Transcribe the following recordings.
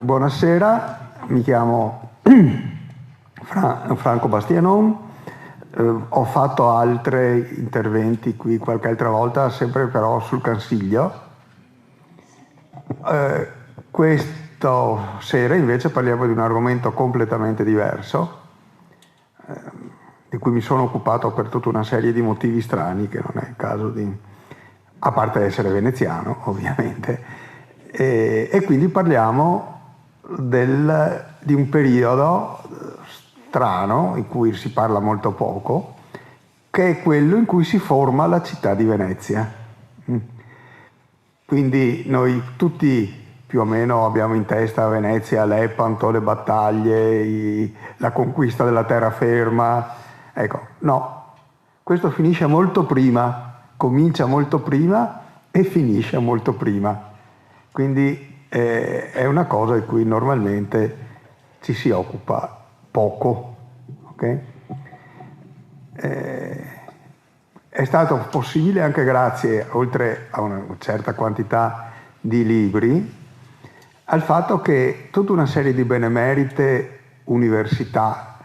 Buonasera, mi chiamo Franco Bastianon, ho fatto altri interventi qui qualche altra volta, sempre però sul Consiglio. Questa sera invece parliamo di un argomento completamente diverso, di cui mi sono occupato per tutta una serie di motivi strani, che non è il caso di... a parte essere veneziano, ovviamente, e quindi parliamo di un periodo strano, in cui si parla molto poco, che è quello in cui si forma la città di Venezia. Quindi noi tutti più o meno abbiamo in testa Venezia, Lepanto, le battaglie, la conquista della terraferma. Ecco, no, questo finisce molto prima, comincia molto prima e finisce molto prima. Quindi è una cosa di cui normalmente ci si occupa poco. Okay? È stato possibile anche grazie, oltre a una certa quantità di libri, al fatto che tutta una serie di benemerite università,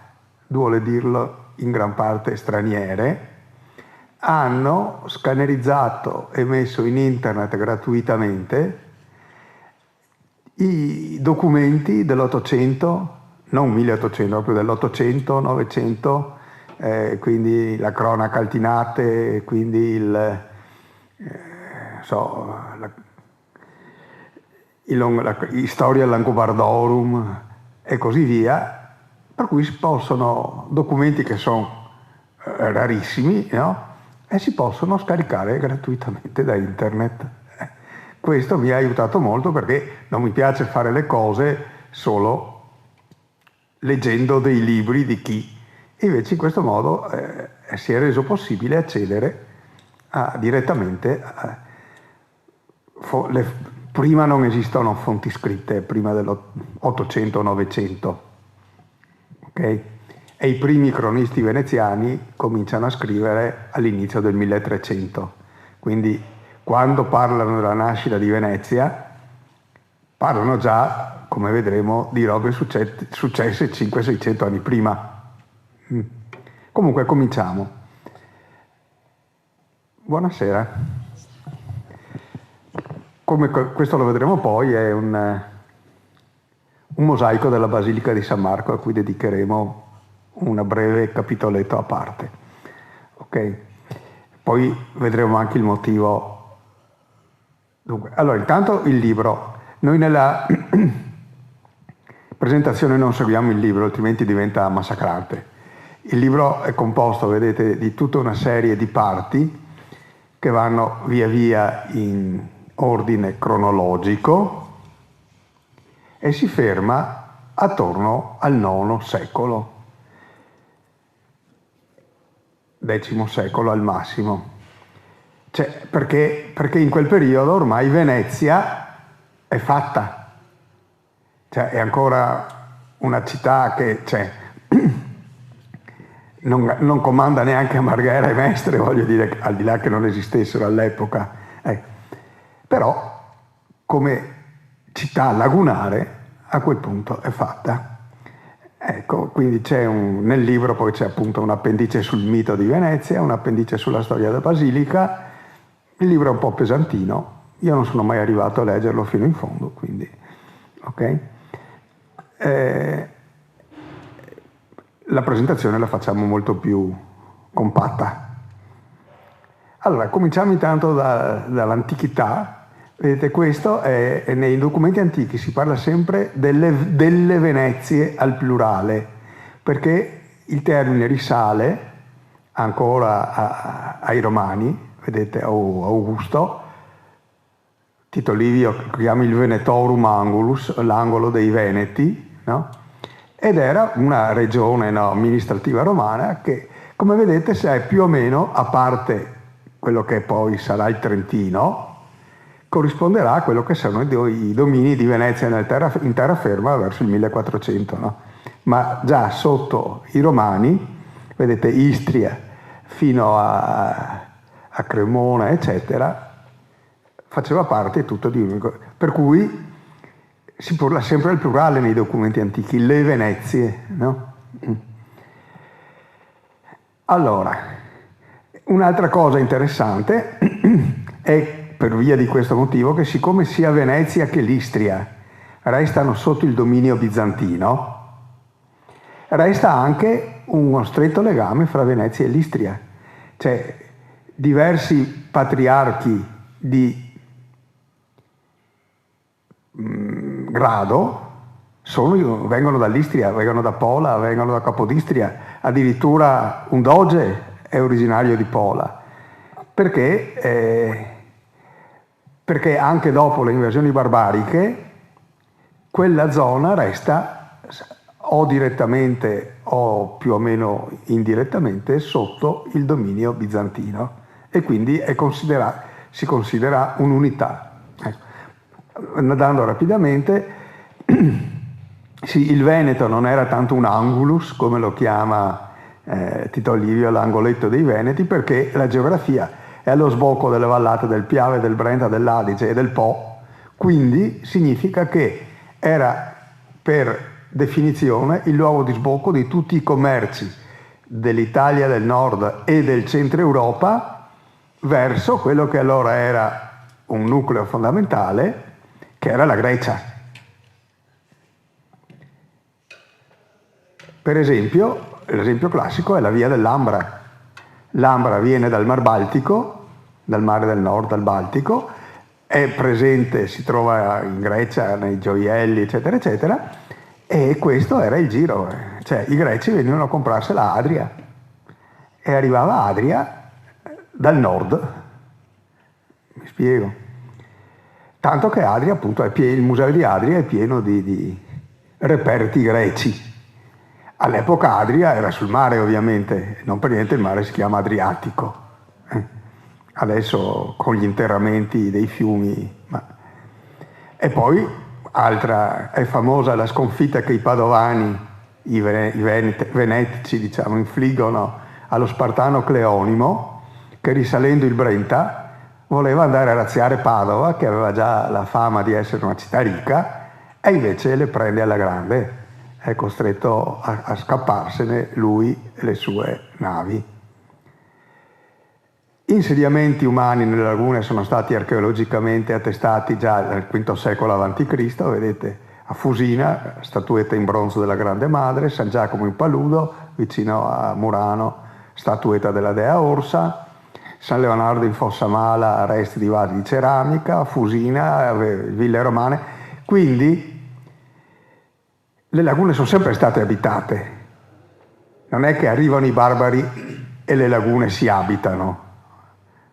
duole dirlo, in gran parte straniere, hanno scannerizzato e messo in internet gratuitamente i documenti dell'Ottocento, non 1800, proprio dell'800, 900, quindi la cronaca Altinate, quindi la storia Langobardorum e così via, per cui si possono, documenti che sono rarissimi, no? E si possono scaricare gratuitamente da internet. Questo mi ha aiutato molto perché non mi piace fare le cose solo leggendo dei libri di chi. Invece in questo modo si è reso possibile accedere direttamente prima non esistono fonti scritte, prima dell'800-900, ok? E i primi cronisti veneziani cominciano a scrivere all'inizio del 1300, quindi quando parlano della nascita di Venezia parlano già, come vedremo, di robe successe 500-600 anni prima. Comunque cominciamo. Buonasera. Come questo lo vedremo poi, è un mosaico della Basilica di San Marco a cui dedicheremo un breve capitoletto a parte. Ok? Poi vedremo anche il motivo. Dunque, allora, intanto il libro. Noi nella presentazione non seguiamo il libro, altrimenti diventa massacrante. Il libro è composto, vedete, di tutta una serie di parti che vanno via via in ordine cronologico e si ferma attorno al IX secolo, X secolo al massimo. Cioè, perché in quel periodo ormai Venezia è fatta, cioè è ancora una città che non comanda neanche a Marghera e Mestre, voglio dire, al di là che non esistessero all'epoca. Però come città lagunare a quel punto è fatta. Ecco, quindi nel libro poi c'è appunto un appendice sul mito di Venezia, un appendice sulla storia della Basilica. Il libro è un po' pesantino, io non sono mai arrivato a leggerlo fino in fondo, quindi, ok? La presentazione la facciamo molto più compatta. Allora, cominciamo intanto dall'antichità. Vedete, questo nei documenti antichi si parla sempre delle Venezie al plurale, perché il termine risale ancora ai Romani, vedete, Augusto, Tito Livio chiama il Venetorum Angulus, l'angolo dei Veneti, no? Ed era una regione amministrativa romana che, come vedete, se è più o meno, a parte quello che poi sarà il Trentino, corrisponderà a quello che sono i domini di Venezia in terraferma verso il 1400, no? Ma già sotto i Romani, vedete, Istria fino a Cremona, eccetera, faceva parte tutto di unico. Per cui si parla sempre al plurale nei documenti antichi, le Venezie, no? Allora, un'altra cosa interessante è, per via di questo motivo, che siccome sia Venezia che l'Istria restano sotto il dominio bizantino, resta anche uno stretto legame fra Venezia e l'Istria. Cioè, diversi patriarchi di grado vengono dall'Istria, vengono da Pola, vengono da Capodistria, addirittura un doge è originario di Pola. Perché anche dopo le invasioni barbariche quella zona resta o direttamente o più o meno indirettamente sotto il dominio bizantino e quindi si considera un'unità. Andando rapidamente, sì, il Veneto non era tanto un angulus, come lo chiama Tito Livio, l'angoletto dei Veneti, perché la geografia è allo sbocco delle vallate del Piave, del Brenta, dell'Adige e del Po, quindi significa che era per definizione il luogo di sbocco di tutti i commerci dell'Italia del Nord e del centro Europa verso quello che allora era un nucleo fondamentale, che era la Grecia. Per esempio, l'esempio classico è la via dell'Ambra. L'Ambra viene dal Mar Baltico, dal mare del Nord, dal Baltico, è presente, si trova in Grecia, nei gioielli, eccetera, eccetera, e questo era il giro. Cioè, i greci venivano a comprarsela a Adria e arrivava Adria dal nord. Mi spiego. Tanto che Adria, appunto, il museo di Adria è pieno di reperti greci. All'epoca Adria era sul mare, ovviamente, non per niente il mare si chiama Adriatico. Adesso con gli interramenti dei fiumi. E poi, è famosa la sconfitta che i padovani, i venetici, diciamo, infliggono allo spartano Cleonimo, che risalendo il Brenta voleva andare a razziare Padova, che aveva già la fama di essere una città ricca, e invece le prende alla grande. È costretto a scapparsene lui e le sue navi. Insediamenti umani nelle lagune sono stati archeologicamente attestati già nel V secolo a.C., vedete a Fusina, statuetta in bronzo della Grande Madre, San Giacomo in Paludo, vicino a Murano, statuetta della Dea Orsa, San Leonardo in Fossamala, resti di vasi di ceramica, Fusina, ville romane. Quindi le lagune sono sempre state abitate. Non è che arrivano i barbari e le lagune si abitano.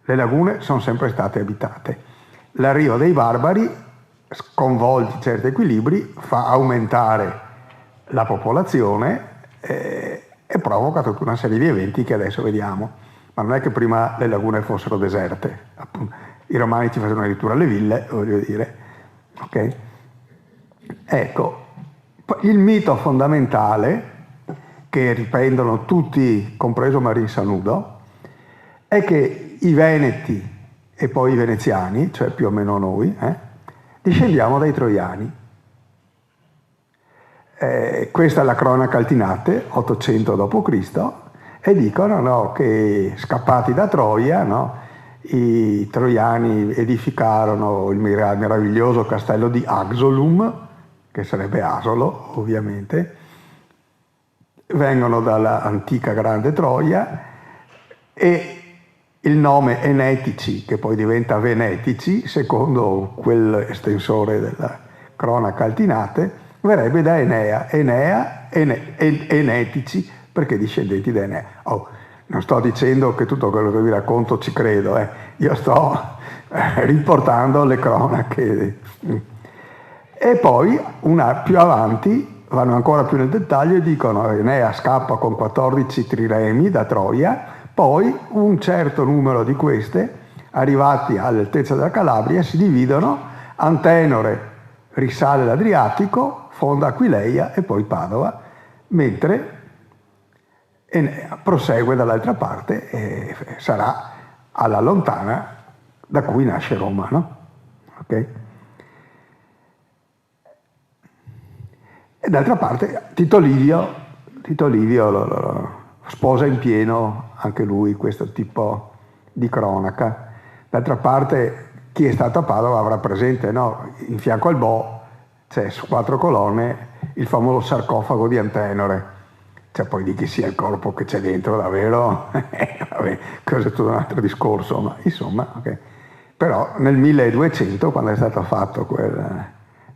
Le lagune sono sempre state abitate. L'arrivo dei barbari, sconvolti certi equilibri, fa aumentare la popolazione e provoca tutta una serie di eventi che adesso vediamo. Ma non è che prima le lagune fossero deserte. Appunto, i romani ci facevano addirittura le ville, voglio dire. Ok? Ecco, il mito fondamentale, che riprendono tutti, compreso Marin Sanudo, è che i Veneti e poi i veneziani, cioè più o meno noi, discendiamo dai troiani. Questa è la cronaca Altinate, 800 d.C., e dicono, no, che scappati da Troia, no, i troiani edificarono il meraviglioso castello di Axolum, che sarebbe Asolo, ovviamente, vengono dalla antica grande Troia, e il nome Enetici, che poi diventa Venetici, secondo quell'estensore della cronaca Altinate, verrebbe da Enetici, perché discendenti da Enea. Non sto dicendo che tutto quello che vi racconto ci credo, io sto riportando le cronache. E poi, più avanti, vanno ancora più nel dettaglio e dicono che Enea scappa con 14 triremi da Troia, poi un certo numero di queste, arrivati all'altezza della Calabria, si dividono, Antenore risale l'Adriatico, fonda Aquileia e poi Padova, mentre Enea prosegue dall'altra parte e sarà alla lontana da cui nasce Roma, no? Ok? E d'altra parte Tito Livio lo sposa in pieno anche lui questo tipo di cronaca. D'altra parte chi è stato a Padova avrà presente, no? In fianco al Bo c'è su 4 colonne il famoso sarcofago di Antenore. Cioè poi di chi sia il corpo che c'è dentro davvero, vabbè, questo è tutto un altro discorso, ma insomma, ok. Però nel 1200, quando è stato fatto quel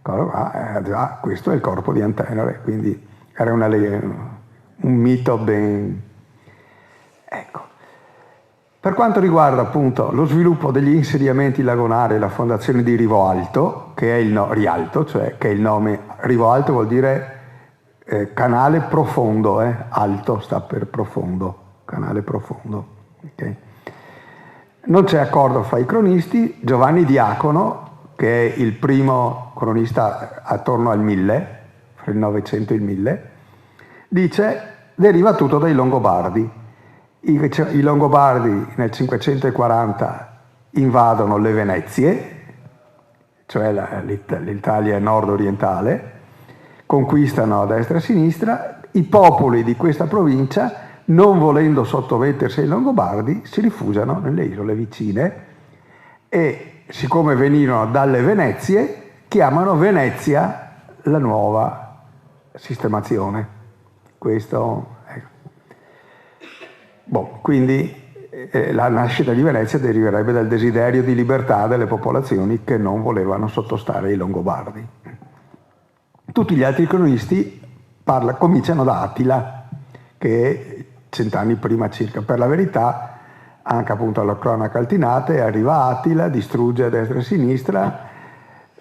già, questo è il corpo di Antenore, quindi era un mito ben... Ecco. Per quanto riguarda appunto lo sviluppo degli insediamenti lagonari e la fondazione di Rivo Alto, che è il Rialto, cioè che è il nome, Rivo Alto vuol dire canale profondo, alto sta per profondo, canale profondo. Okay. Non c'è accordo fra i cronisti. Giovanni Diacono, che è il primo cronista attorno al 1000, fra il 900 e il 1000, dice deriva tutto dai Longobardi. I Longobardi nel 540 invadono le Venezie, cioè l'Italia nord-orientale, conquistano a destra e a sinistra. I popoli di questa provincia, non volendo sottomettersi ai Longobardi, si rifugiano nelle isole vicine e, siccome venivano dalle Venezie, chiamano Venezia la nuova sistemazione. Questo, ecco. Quindi la nascita di Venezia deriverebbe dal desiderio di libertà delle popolazioni che non volevano sottostare ai Longobardi. Tutti gli altri cronisti cominciano da Attila, che 100 anni prima circa. Per la verità, anche appunto alla cronaca Altinate, arriva Attila, distrugge a destra e a sinistra,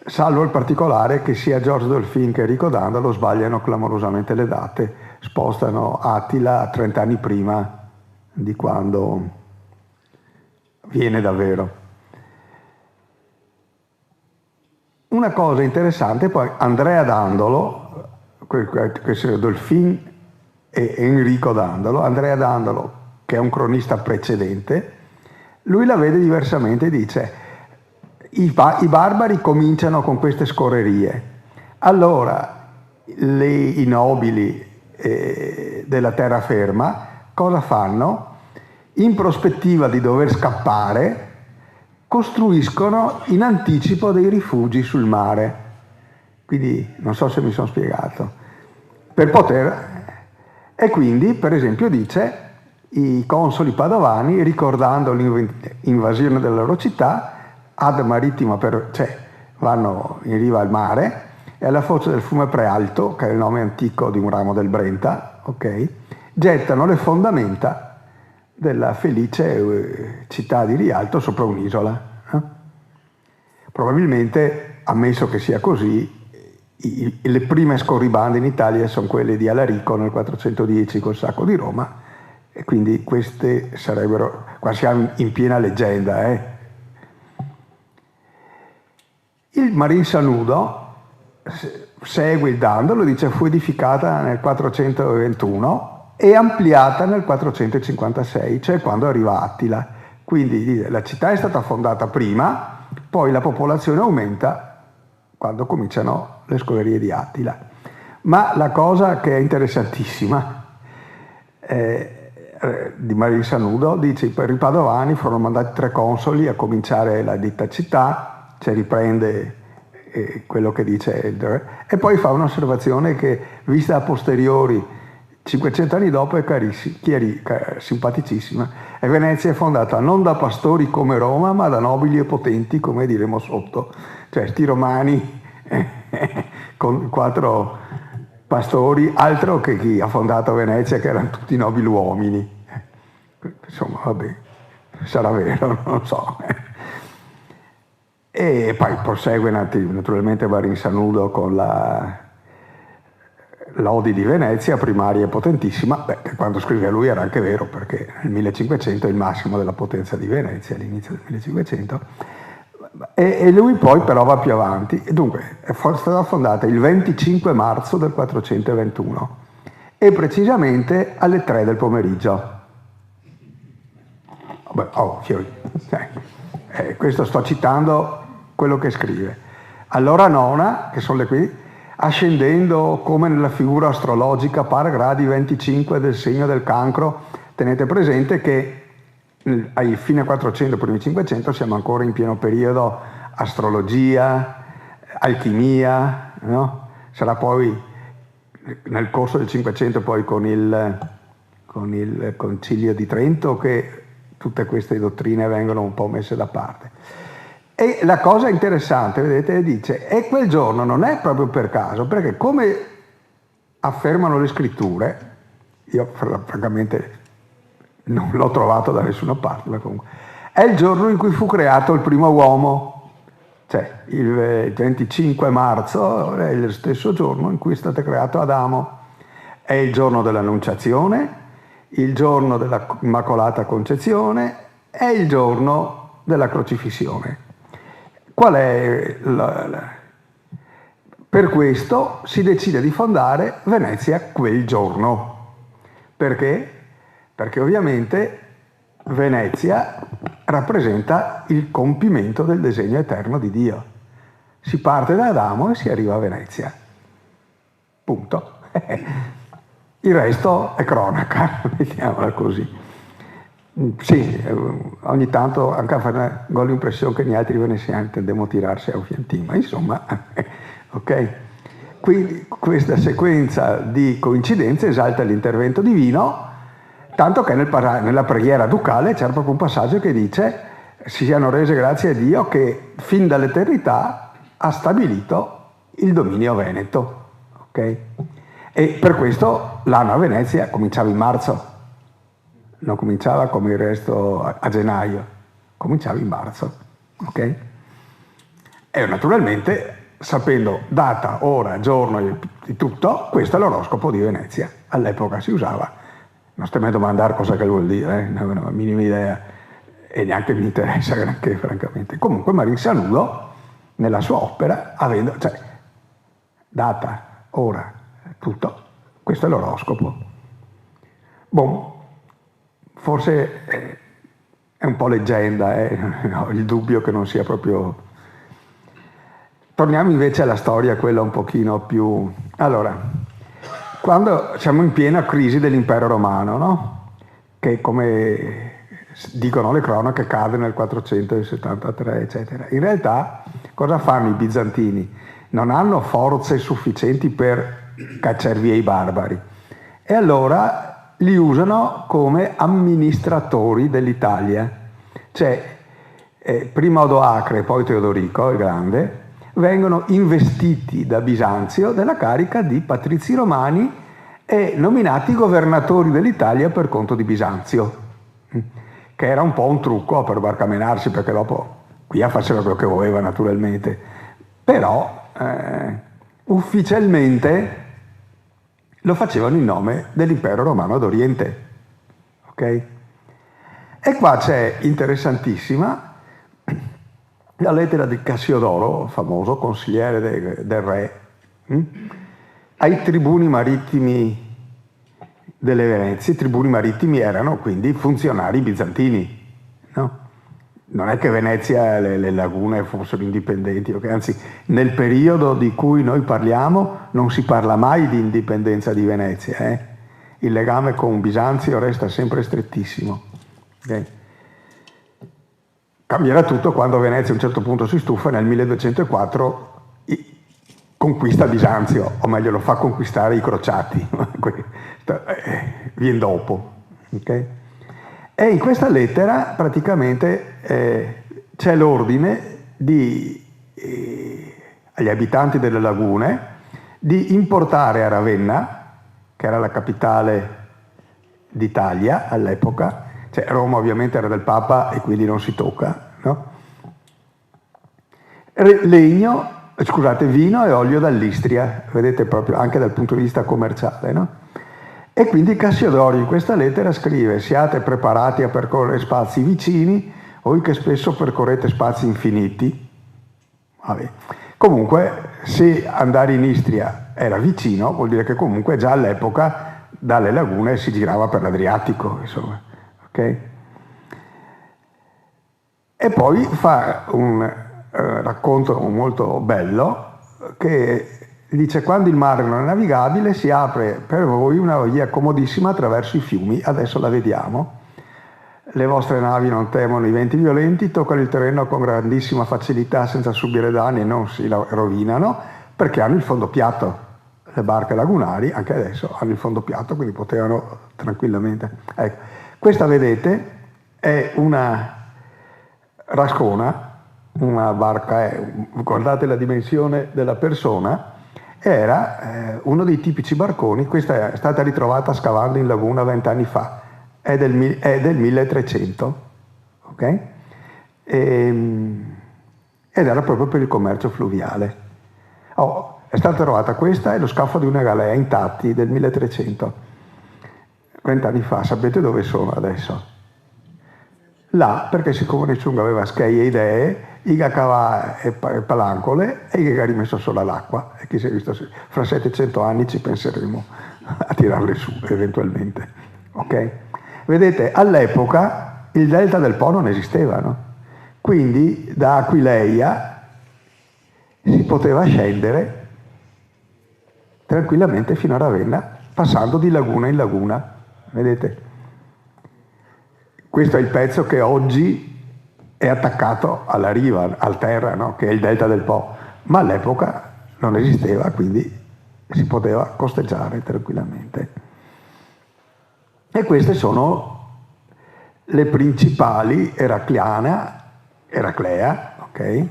salvo il particolare che sia George Dolphin che Enrico Dandolo sbagliano clamorosamente le date, spostano Attila a 30 anni prima di quando viene davvero. Una cosa interessante, poi Andrea Dandolo, questo è Dolphin e Enrico Dandolo, Andrea Dandolo, che è un cronista precedente, lui la vede diversamente, dice i barbari cominciano con queste scorrerie, allora i nobili della terraferma cosa fanno? In prospettiva di dover scappare, costruiscono in anticipo dei rifugi sul mare. Quindi non so se mi sono spiegato. Per poter... E quindi, per esempio, dice, i consoli padovani, ricordando l'invasione della loro città, ad marittima, cioè vanno in riva al mare, e alla foce del fiume Prealto, che è il nome antico di un ramo del Brenta, ok, gettano le fondamenta della felice città di Rialto sopra un'isola. Probabilmente, ammesso che sia così, le prime scorribande in Italia sono quelle di Alarico nel 410 col sacco di Roma, e quindi queste sarebbero, qua siamo in piena leggenda. Il Marin Sanudo segue il Dandolo, dice fu edificata nel 421 e ampliata nel 456, cioè quando arriva Attila. Quindi la città è stata fondata prima, poi la popolazione aumenta quando cominciano le scorrerie di Attila. Ma la cosa che è interessantissima di Marin Sanudo dice per i padovani furono mandati 3 consoli a cominciare la detta città, cioè riprende quello che dice e poi fa un'osservazione che vista a posteriori 500 anni dopo è simpaticissima. E Venezia è fondata non da pastori come Roma, ma da nobili e potenti, come diremo sotto. Cioè sti romani con 4 pastori, altro che chi ha fondato Venezia, che erano tutti nobili uomini. Insomma, vabbè, sarà vero, non so. E poi prosegue naturalmente Marin Sanudo con la Lodi di Venezia, primaria e potentissima, che quando scrive lui era anche vero, perché nel 1500 è il massimo della potenza di Venezia, all'inizio del 1500, e lui poi però va più avanti, e dunque è stata fondata il 25 marzo del 421, e precisamente alle 3 del pomeriggio. Questo sto citando quello che scrive. All'ora nona, che sono le qui, ascendendo come nella figura astrologica par gradi 25 del segno del Cancro. Tenete presente che ai fine 400, primi 500 siamo ancora in pieno periodo astrologia, alchimia, no? Sarà poi nel corso del 500 poi con il Concilio di Trento che tutte queste dottrine vengono un po' messe da parte. E la cosa interessante, vedete, dice, e quel giorno non è proprio per caso, perché come affermano le scritture, io francamente non l'ho trovato da nessuna parte, ma comunque, è il giorno in cui fu creato il primo uomo, cioè il 25 marzo è lo stesso giorno in cui è stato creato Adamo, è il giorno dell'Annunciazione, il giorno della Immacolata Concezione, è il giorno della crocifissione. Qual è Per questo si decide di fondare Venezia quel giorno. Perché? Perché ovviamente Venezia rappresenta il compimento del disegno eterno di Dio. Si parte da Adamo e si arriva a Venezia. Punto. Il resto è cronaca, mettiamola così. Sì, ogni tanto anche a fare ho l'impressione che gli altri veneziani tendiamo a tirarsi a un fianchino, ma insomma, ok? Quindi questa sequenza di coincidenze esalta l'intervento divino, tanto che nella preghiera ducale c'era proprio un passaggio che dice si siano rese grazie a Dio che fin dall'eternità ha stabilito il dominio veneto, ok? E per questo l'anno a Venezia cominciava in marzo. Non cominciava come il resto a gennaio, cominciava in marzo, ok? E naturalmente, sapendo data, ora, giorno di tutto, questo è l'oroscopo di Venezia. All'epoca si usava. Non stiamo a domandare cosa che vuol dire, non ho la minima idea e neanche mi interessa granché, francamente. Comunque Marin Sanudo, nella sua opera, avendo, cioè, data, ora, tutto, questo è l'oroscopo. Boh. Forse è un po' leggenda, ho il dubbio che non sia proprio... Torniamo invece alla storia, quella un pochino più... Allora, quando siamo in piena crisi dell'impero romano, no? Che come dicono le cronache cade nel 473, eccetera. In realtà cosa fanno i bizantini? Non hanno forze sufficienti per cacciare via i barbari. E allora li usano come amministratori dell'Italia. Cioè, prima Odoacre e poi Teodorico il Grande vengono investiti da Bisanzio della carica di patrizi romani e nominati governatori dell'Italia per conto di Bisanzio, che era un po' un trucco per barcamenarsi, perché dopo qui faceva quello che voleva naturalmente, però ufficialmente lo facevano in nome dell'impero romano d'Oriente, ok? E qua c'è interessantissima la lettera di Cassiodoro, famoso consigliere del re, ai tribuni marittimi delle Venezie. I tribuni marittimi erano quindi funzionari bizantini, no? Non è che Venezia e le lagune fossero indipendenti, okay? Anzi, nel periodo di cui noi parliamo non si parla mai di indipendenza di Venezia. Il legame con Bisanzio resta sempre strettissimo. Okay? Cambierà tutto quando Venezia a un certo punto si stufa e nel 1204 conquista Bisanzio, o meglio lo fa conquistare i crociati, viene dopo. Okay? E in questa lettera praticamente c'è l'ordine agli abitanti delle lagune di importare a Ravenna, che era la capitale d'Italia all'epoca, cioè Roma ovviamente era del Papa e quindi non si tocca, no? Vino e olio dall'Istria, vedete proprio anche dal punto di vista commerciale, no? E quindi Cassiodoro in questa lettera scrive: siate preparati a percorrere spazi vicini, voi che spesso percorrete spazi infiniti. Vabbè. Comunque, se andare in Istria era vicino, vuol dire che comunque già all'epoca dalle lagune si girava per l'Adriatico, insomma. Okay? E poi fa un racconto molto bello che Dice, quando il mare non è navigabile si apre per voi una via comodissima attraverso i fiumi, adesso la vediamo. Le vostre navi non temono i venti violenti, toccano il terreno con grandissima facilità senza subire danni e non si rovinano perché hanno il fondo piatto. Le barche lagunari anche adesso hanno il fondo piatto, quindi potevano tranquillamente. Ecco. Questa, vedete, è una rascona, una barca, guardate la dimensione della persona, era uno dei tipici barconi. Questa è stata ritrovata scavando in laguna 20 anni fa, è del 1300, ok? Ed era proprio per il commercio fluviale. È stata trovata questa e lo scafo di una galea intatti del 1300, 20 anni fa. Sapete dove sono adesso? Là, perché siccome nessuno aveva scheglie e idee, Iga cava e palancole e Iga ha rimesso solo all'acqua. E chi si è visto, fra 700 anni ci penseremo a tirarle su eventualmente. Ok? Vedete, all'epoca il delta del Po non esisteva, no? Quindi da Aquileia si poteva scendere tranquillamente fino a Ravenna, passando di laguna in laguna. Vedete? Questo è il pezzo che oggi è attaccato alla riva, al terra, no? Che è il delta del Po, ma all'epoca non esisteva, quindi si poteva costeggiare tranquillamente. E queste sono le principali, Eraclea, ok?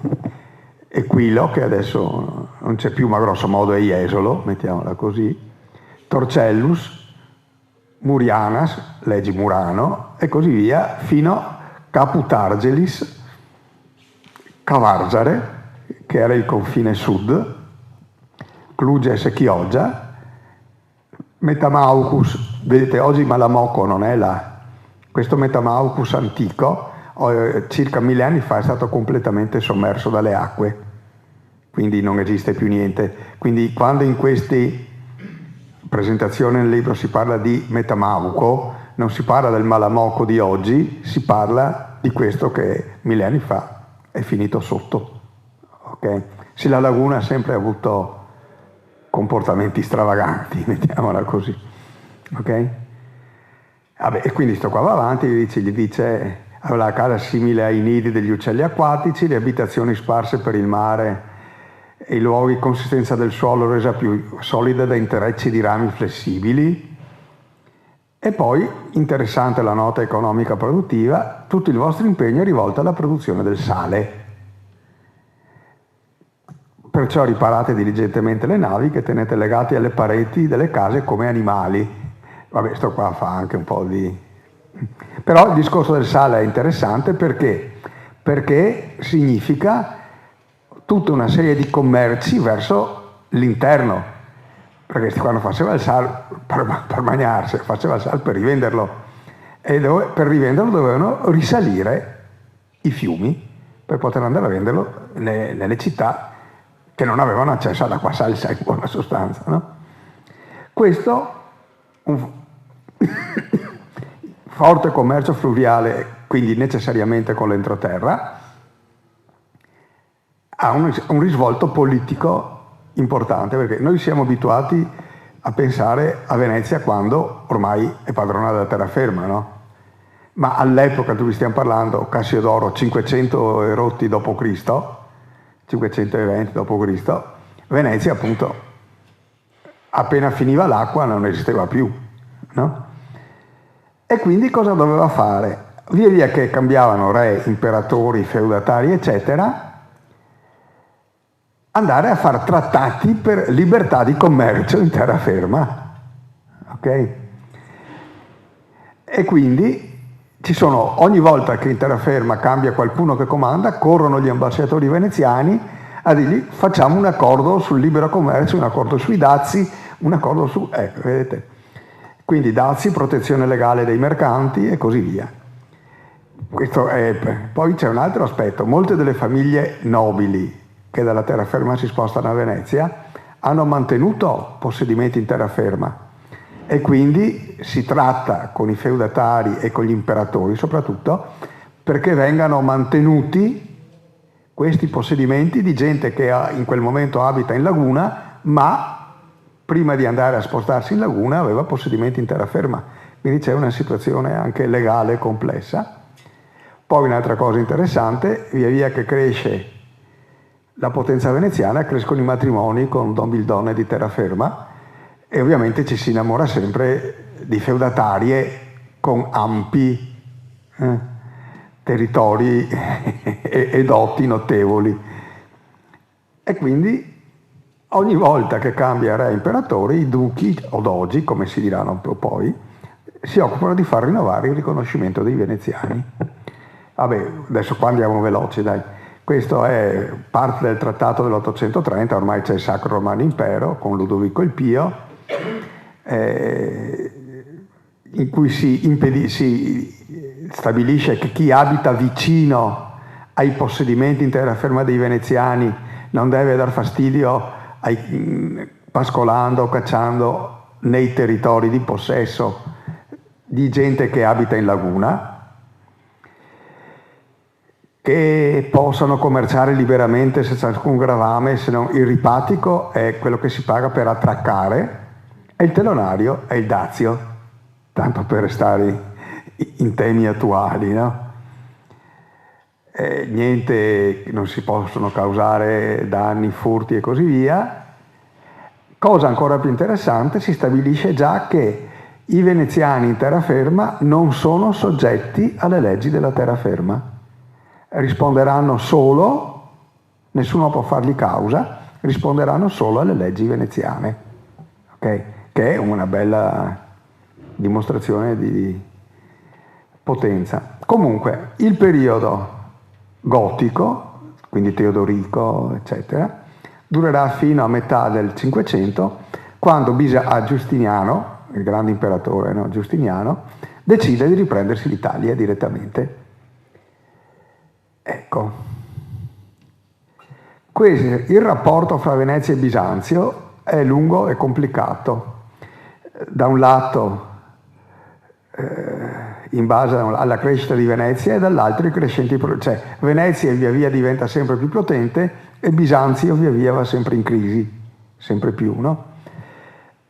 Equilo, che adesso non c'è più, ma grosso modo è Jesolo, mettiamola così, Torcellus, Murianas, leggi Murano, e così via, fino a Caputargelis, Cavarzare, che era il confine sud, Cluges e Chioggia, Metamaucus, vedete oggi Malamocco non è là, questo Metamaucus antico, circa 1000 anni fa è stato completamente sommerso dalle acque, quindi non esiste più niente. Quindi quando in queste presentazioni nel libro si parla di Metamauco, non si parla del Malamocco di oggi, si parla di questo che 1000 anni fa è finito sotto. Okay? Sì, la laguna ha sempre avuto comportamenti stravaganti, mettiamola così. Ok? Vabbè, e quindi sto qua va avanti, gli dice aveva la casa simile ai nidi degli uccelli acquatici, le abitazioni sparse per il mare e i luoghi, consistenza del suolo resa più solida da intrecci di rami flessibili. E poi, interessante la nota economica produttiva, tutto il vostro impegno è rivolto alla produzione del sale. Perciò riparate diligentemente le navi che tenete legate alle pareti delle case come animali. Vabbè, sto qua fa anche un po' di... Però il discorso del sale è interessante perché significa tutta una serie di commerci verso l'interno, perché quando faceva il sale per mangiarsi, faceva il sale per rivenderlo, e per rivenderlo dovevano risalire i fiumi per poter andare a venderlo nelle città che non avevano accesso all'acqua salsa, in buona sostanza, no? Questo forte commercio fluviale, quindi necessariamente con l'entroterra, ha un risvolto politico importante, perché noi siamo abituati a pensare a Venezia quando ormai è padrona della terraferma, no? Ma all'epoca, tu stiamo parlando, Cassiodoro, 500 e rotti dopo Cristo, 520 dopo Cristo, Venezia appunto appena finiva l'acqua non esisteva più, no? E quindi cosa doveva fare? Via via che cambiavano re, imperatori, feudatari, eccetera, andare a fare trattati per libertà di commercio in terraferma, ok? E quindi ci sono, ogni volta che in terraferma cambia qualcuno che comanda, corrono gli ambasciatori veneziani a dirgli facciamo un accordo sul libero commercio, un accordo sui dazi, un accordo su... ecco, vedete? Quindi dazi, protezione legale dei mercanti e così via. Questo è... Poi c'è un altro aspetto, molte delle famiglie nobili che dalla terraferma si spostano a Venezia hanno mantenuto possedimenti in terraferma. E quindi si tratta con i feudatari e con gli imperatori soprattutto perché vengano mantenuti questi possedimenti di gente che in quel momento abita in laguna ma prima di andare a spostarsi in laguna aveva possedimenti in terraferma, quindi c'è una situazione anche legale complessa. Poi un'altra cosa interessante, via via che cresce la potenza veneziana, crescono i matrimoni con donne di terraferma e ovviamente ci si innamora sempre di feudatarie con ampi territori e doti notevoli. E quindi ogni volta che cambia re imperatore, i duchi o dogi, come si diranno poi, si occupano di far rinnovare il riconoscimento dei veneziani. Vabbè, adesso qua andiamo veloci, dai. Questo è parte del trattato dell'830, ormai c'è il Sacro Romano Impero con Ludovico il Pio, in cui si stabilisce che chi abita vicino ai possedimenti in terraferma dei veneziani non deve dar fastidio pascolando o cacciando nei territori di possesso di gente che abita in laguna, che possano commerciare liberamente senza alcun gravame, se non il ripatico è quello che si paga per attraccare e il telonario è il dazio, tanto per restare in temi attuali, no? Niente, non si possono causare danni, furti e così via. Cosa ancora più interessante, si stabilisce già che i veneziani in terraferma non sono soggetti alle leggi della terraferma. Risponderanno solo, nessuno può fargli causa, risponderanno solo alle leggi veneziane, okay? Che è una bella dimostrazione di potenza. Comunque, il periodo gotico, quindi Teodorico, eccetera, durerà fino a metà del Cinquecento, quando Giustiniano, il grande imperatore, no? Giustiniano, decide di riprendersi l'Italia direttamente. Ecco, il rapporto fra Venezia e Bisanzio è lungo e complicato. Da un lato, in base alla crescita di Venezia, e dall'altro i crescenti, cioè Venezia via via diventa sempre più potente e Bisanzio via via va sempre in crisi, sempre più, no?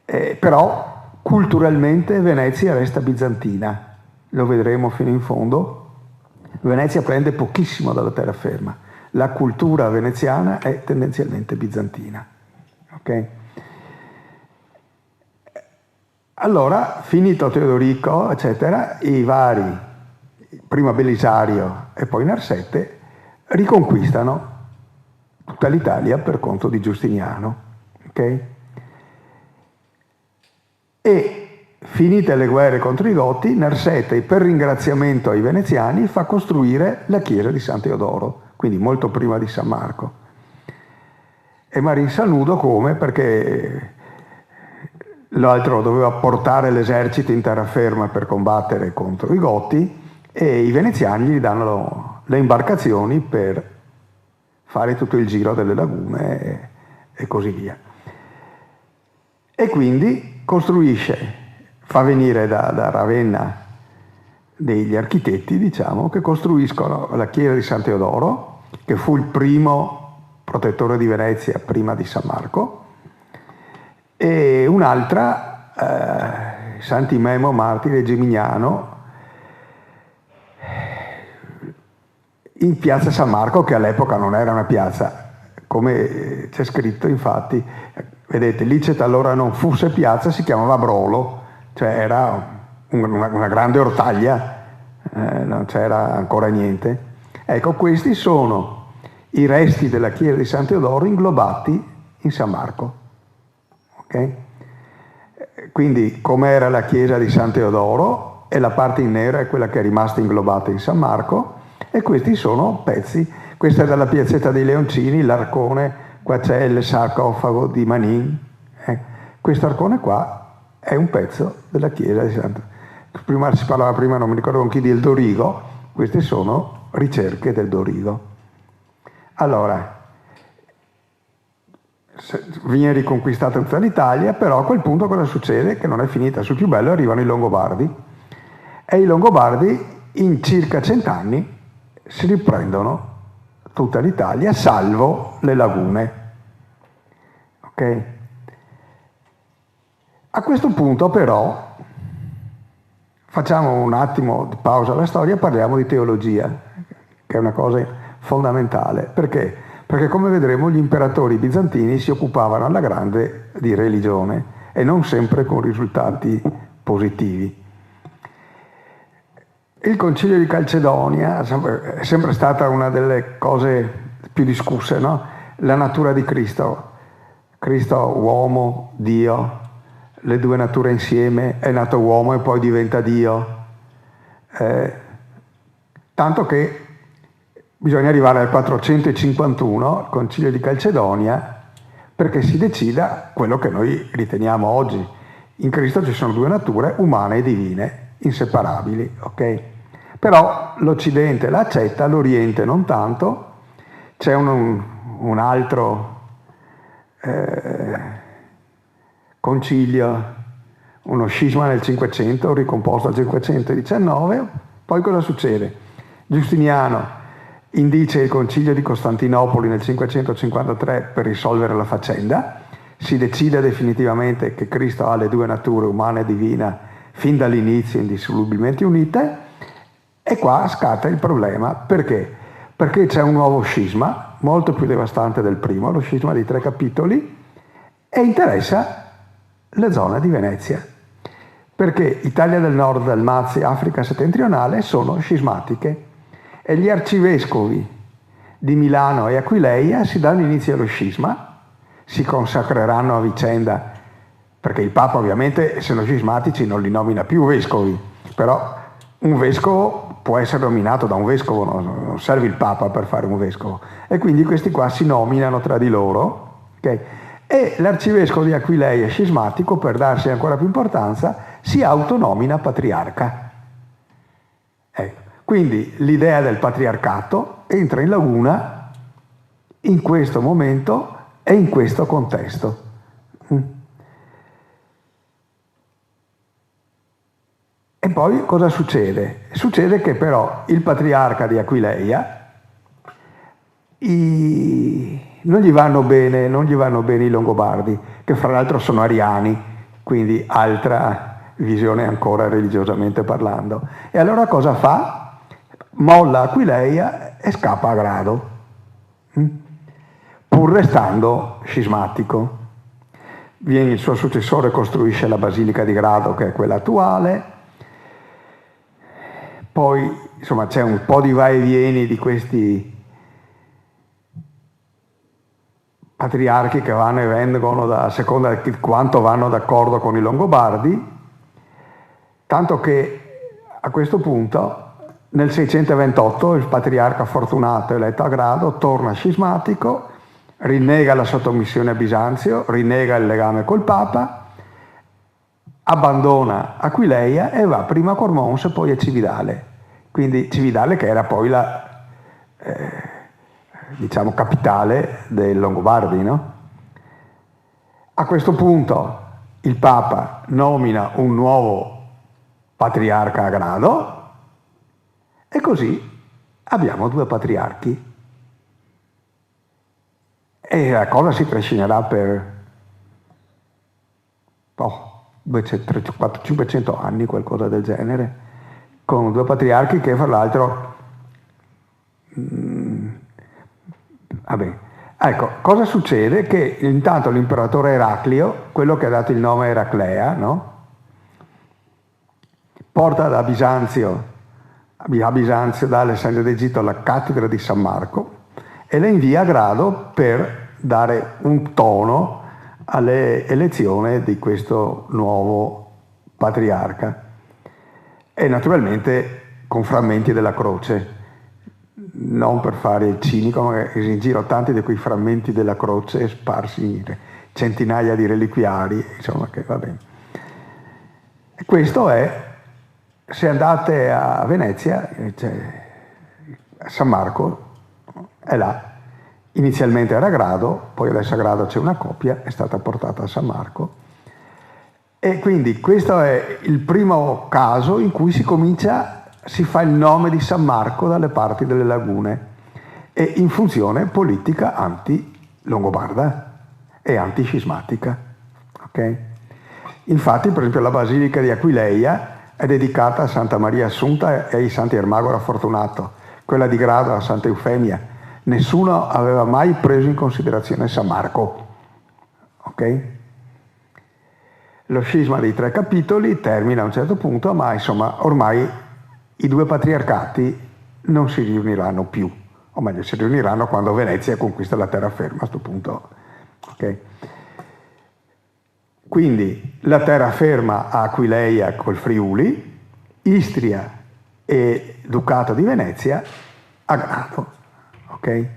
Però culturalmente Venezia resta bizantina, lo vedremo fino in fondo. Venezia prende pochissimo dalla terraferma, la cultura veneziana è tendenzialmente bizantina. Okay? Allora, finito Teodorico, eccetera, i vari, prima Belisario e poi Narsete, riconquistano tutta l'Italia per conto di Giustiniano. Okay? E finite le guerre contro i Goti, Narsete, per ringraziamento ai veneziani, fa costruire la chiesa di San Teodoro, quindi molto prima di San Marco. E Marin Sanudo come? Perché l'altro doveva portare l'esercito in terraferma per combattere contro i Goti e i veneziani gli danno le imbarcazioni per fare tutto il giro delle lagune e così via. E quindi costruisce, fa venire da Ravenna degli architetti, diciamo, che costruiscono la chiesa di San Teodoro, che fu il primo protettore di Venezia prima di San Marco, e un'altra, Sant'Imemo Martire Gemignano, in piazza San Marco, che all'epoca non era una piazza, come c'è scritto infatti, vedete, Licet allora non fosse piazza, si chiamava Brolo, cioè era una grande ortaglia, non c'era ancora niente. Ecco, questi sono i resti della chiesa di San Teodoro inglobati in San Marco. Okay? Quindi com'era la chiesa di San Teodoro, e la parte in nero è quella che è rimasta inglobata in San Marco, e questi sono pezzi. Questa è dalla piazzetta dei Leoncini, l'arcone, qua c'è il sarcofago di Manin. Questo arcone qua è un pezzo della chiesa di San Teodoro. Si parlava prima, non mi ricordo con chi, del Dorigo, queste sono ricerche del Dorigo. Allora, viene riconquistata tutta l'Italia, però a quel punto cosa succede? Che non è finita, sul più bello arrivano i Longobardi, e i Longobardi in circa 100 anni si riprendono tutta l'Italia, salvo le lagune. Okay? A questo punto però facciamo un attimo di pausa alla storia e parliamo di teologia, che è una cosa fondamentale. Perché? Perché come vedremo gli imperatori bizantini si occupavano alla grande di religione e non sempre con risultati positivi. Il Concilio di Calcedonia è sempre stata una delle cose più discusse, no? La natura di Cristo. Cristo uomo, Dio, le due nature insieme, è nato uomo e poi diventa Dio. Tanto che bisogna arrivare al 451, il Concilio di Calcedonia, perché si decida quello che noi riteniamo oggi. In Cristo ci sono due nature, umane e divine, inseparabili, ok? Però l'Occidente l'accetta, l'Oriente non tanto. C'è un altro concilio, uno scisma nel 500, ricomposto al 519. Poi cosa succede? Giustiniano indice il concilio di Costantinopoli nel 553 per risolvere la faccenda. Si decide definitivamente che Cristo ha le due nature, umana e divina, fin dall'inizio indissolubilmente unite. E qua scatta il problema. Perché? Perché c'è un nuovo scisma, molto più devastante del primo, lo scisma di 3 capitoli, e interessa le zone di Venezia. Perché Italia del Nord, Dalmazia, Africa settentrionale sono scismatiche e gli arcivescovi di Milano e Aquileia si danno inizio allo scisma, si consacreranno a vicenda, perché il Papa ovviamente, essendo scismatici, non li nomina più vescovi, però un vescovo può essere nominato da un vescovo, non serve il Papa per fare un vescovo. E quindi questi qua si nominano tra di loro, okay? E l'arcivescovo di Aquileia, scismatico, per darsi ancora più importanza, si autonomina patriarca. Ecco. Quindi l'idea del patriarcato entra in laguna in questo momento e in questo contesto. E poi cosa succede? Succede che però il patriarca di Aquileia non gli vanno bene i Longobardi, che fra l'altro sono ariani, quindi altra visione ancora religiosamente parlando. E allora cosa fa? Molla Aquileia e scappa a Grado, pur restando scismatico. Il suo successore costruisce la Basilica di Grado, che è quella attuale. Poi, insomma, c'è un po' di vai e vieni di questi patriarchi che vanno e vengono a seconda di quanto vanno d'accordo con i Longobardi, tanto che a questo punto nel 628 il patriarca Fortunato, eletto a Grado, torna scismatico, rinnega la sottomissione a Bisanzio, rinnega il legame col Papa, abbandona Aquileia e va prima a Cormons e poi a Cividale. Quindi Cividale, che era poi la capitale dei Longobardi, no? A questo punto il Papa nomina un nuovo patriarca a Grado e così abbiamo 2 patriarchi. E la cosa si trascinerà per 500 anni, qualcosa del genere, con 2 patriarchi che fra l'altro ecco, cosa succede? Che intanto l'imperatore Eraclio, quello che ha dato il nome Eraclea, no? Porta a Bisanzio, da Alessandria d'Egitto, la cattedra di San Marco e la invia a Grado per dare un tono alle elezioni di questo nuovo patriarca. E naturalmente con frammenti della croce, non per fare il cinico, ma in giro tanti di quei frammenti della croce sparsi in centinaia di reliquiari, insomma, che va bene. E questo è, se andate a Venezia, a San Marco, è là. Inizialmente era a Grado, poi adesso a Grado c'è una coppia, è stata portata a San Marco. E quindi questo è il primo caso in cui si fa il nome di San Marco dalle parti delle lagune e in funzione politica anti-longobarda e antiscismatica. Okay? Infatti, per esempio, la Basilica di Aquileia è dedicata a Santa Maria Assunta e ai Santi Ermagora Fortunato, quella di Grado a Santa Eufemia. Nessuno aveva mai preso in considerazione San Marco. Ok? Lo scisma dei 3 capitoli termina a un certo punto, ma insomma ormai i 2 patriarcati non si riuniranno più, o meglio si riuniranno quando Venezia conquista la terraferma a questo punto. Okay? Quindi la terraferma a Aquileia col Friuli, Istria e Ducato di Venezia a Grado. Okay?